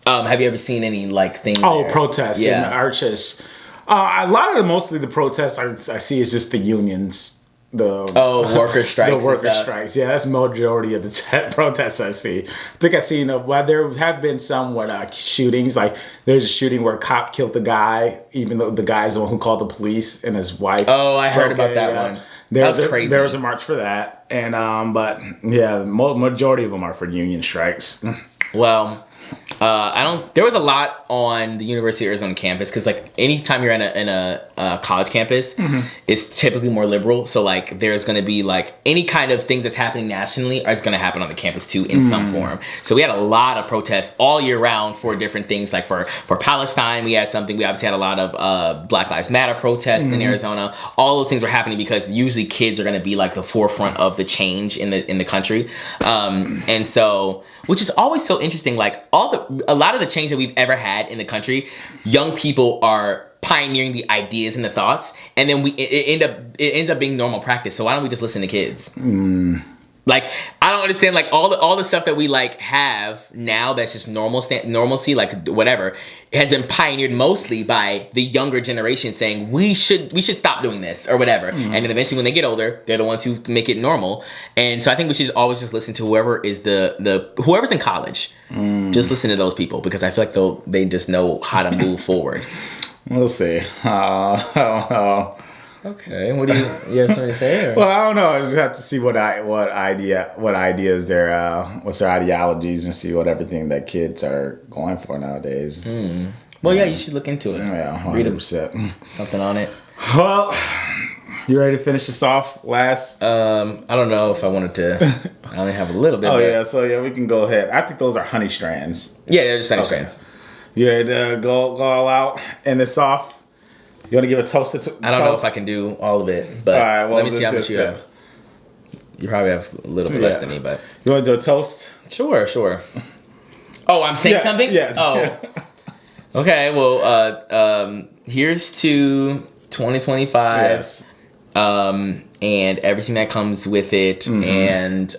have you ever seen any like things? Oh, protests Yeah. and arches. Mostly the protests I see is just the unions. Worker strikes. The worker strikes. Yeah, that's majority of the protests I see. I think I've seen there have been some shootings. Like there's a shooting where a cop killed the guy, even though the guy's the one who called the police and his wife. Oh, I heard about that one. That was crazy. There was a march for that, and but yeah, the majority of them are for union strikes. Well, there was a lot on the University of Arizona campus because like anytime you're in a college campus, it's typically more liberal. So like there's going to be like any kind of things that's happening nationally is going to happen on the campus too in some form. So we had a lot of protests all year round for different things. Like for Palestine, we had something. We obviously had a lot of Black Lives Matter protests in Arizona. All those things were happening because usually kids are going to be like the forefront of the change in the country. And so, which is always so interesting. Like a lot of the change that we've ever had in the country, young people are pioneering the ideas and the thoughts, and then it ends up being normal practice. So why don't we just listen to kids? Like I don't understand like all the stuff that we like have now that's just normalcy, like whatever, has been pioneered mostly by the younger generation saying we should stop doing this or whatever. And then eventually when they get older, they're the ones who make it normal. And so I think we should always just listen to whoever is whoever's in college. Just listen to those people because I feel like they just know how to move forward. We'll see. Okay, what do you have something to say? Or? Well, I don't know. I just have to see what ideas what's their ideologies and see what everything that kids are going for nowadays. Well, yeah, you should look into it. Yeah, 100%. Read something on it. Well, you ready to finish this off? Last? I don't know if I wanted to. I only have a little bit. So we can go ahead. I think those are honey strands. Yeah, they're just honey strands. You ready to go all out and this off? You want to give a toast? I don't know if I can do all of it, but all right, well, let me see how much you have. You probably have a little bit less than me, but you want to do a toast? Sure. Oh, I'm saying something? Yes. Oh. Okay. Well, here's to 2025. Yes. And everything that comes with it, and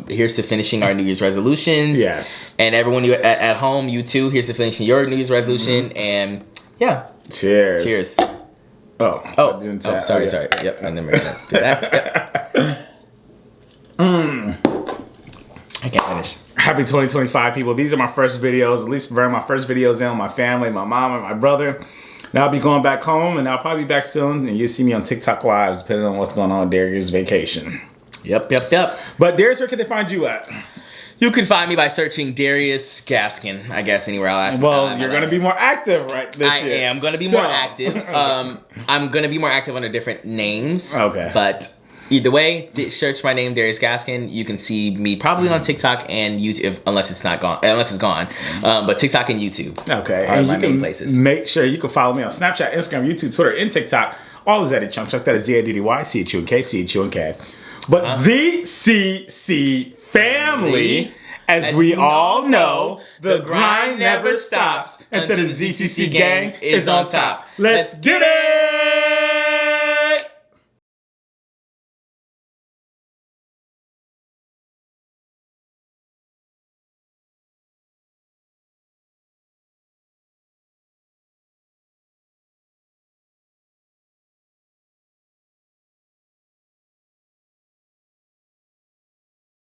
here's to finishing our New Year's resolutions. Yes. And everyone at home, you too. Here's to finishing your New Year's resolution, and yeah. Cheers. Oh, sorry. Yep, I never gonna do that. Yep. I can't finish. Happy 2025, people. These are my first videos, at least my first videos in with my family, my mom and my brother. And I'll be going back home, and I'll probably be back soon. And you'll see me on TikTok Lives, depending on what's going on with Darius' vacation. Yep. But Darius, where can they find you at? You can find me by searching Darius Gaskin, I guess, anywhere I'll ask. Well, you're going to be more active this year. I am going to be more active. I'm going to be more active under different names. Okay. But Either way, search my name, Darius Gaskin. You can see me probably on TikTok and YouTube, unless it's gone. But TikTok and YouTube. Okay, are and my you main can places. make sure you can follow me on Snapchat, Instagram, YouTube, Twitter, and TikTok. All is ZaddyChunkChunk. That is ZaddyChunkChunk, ZCCCFamily. But ZCCFamily, as we all know, the grind never stops until the ZCC gang is on top. Let's get it!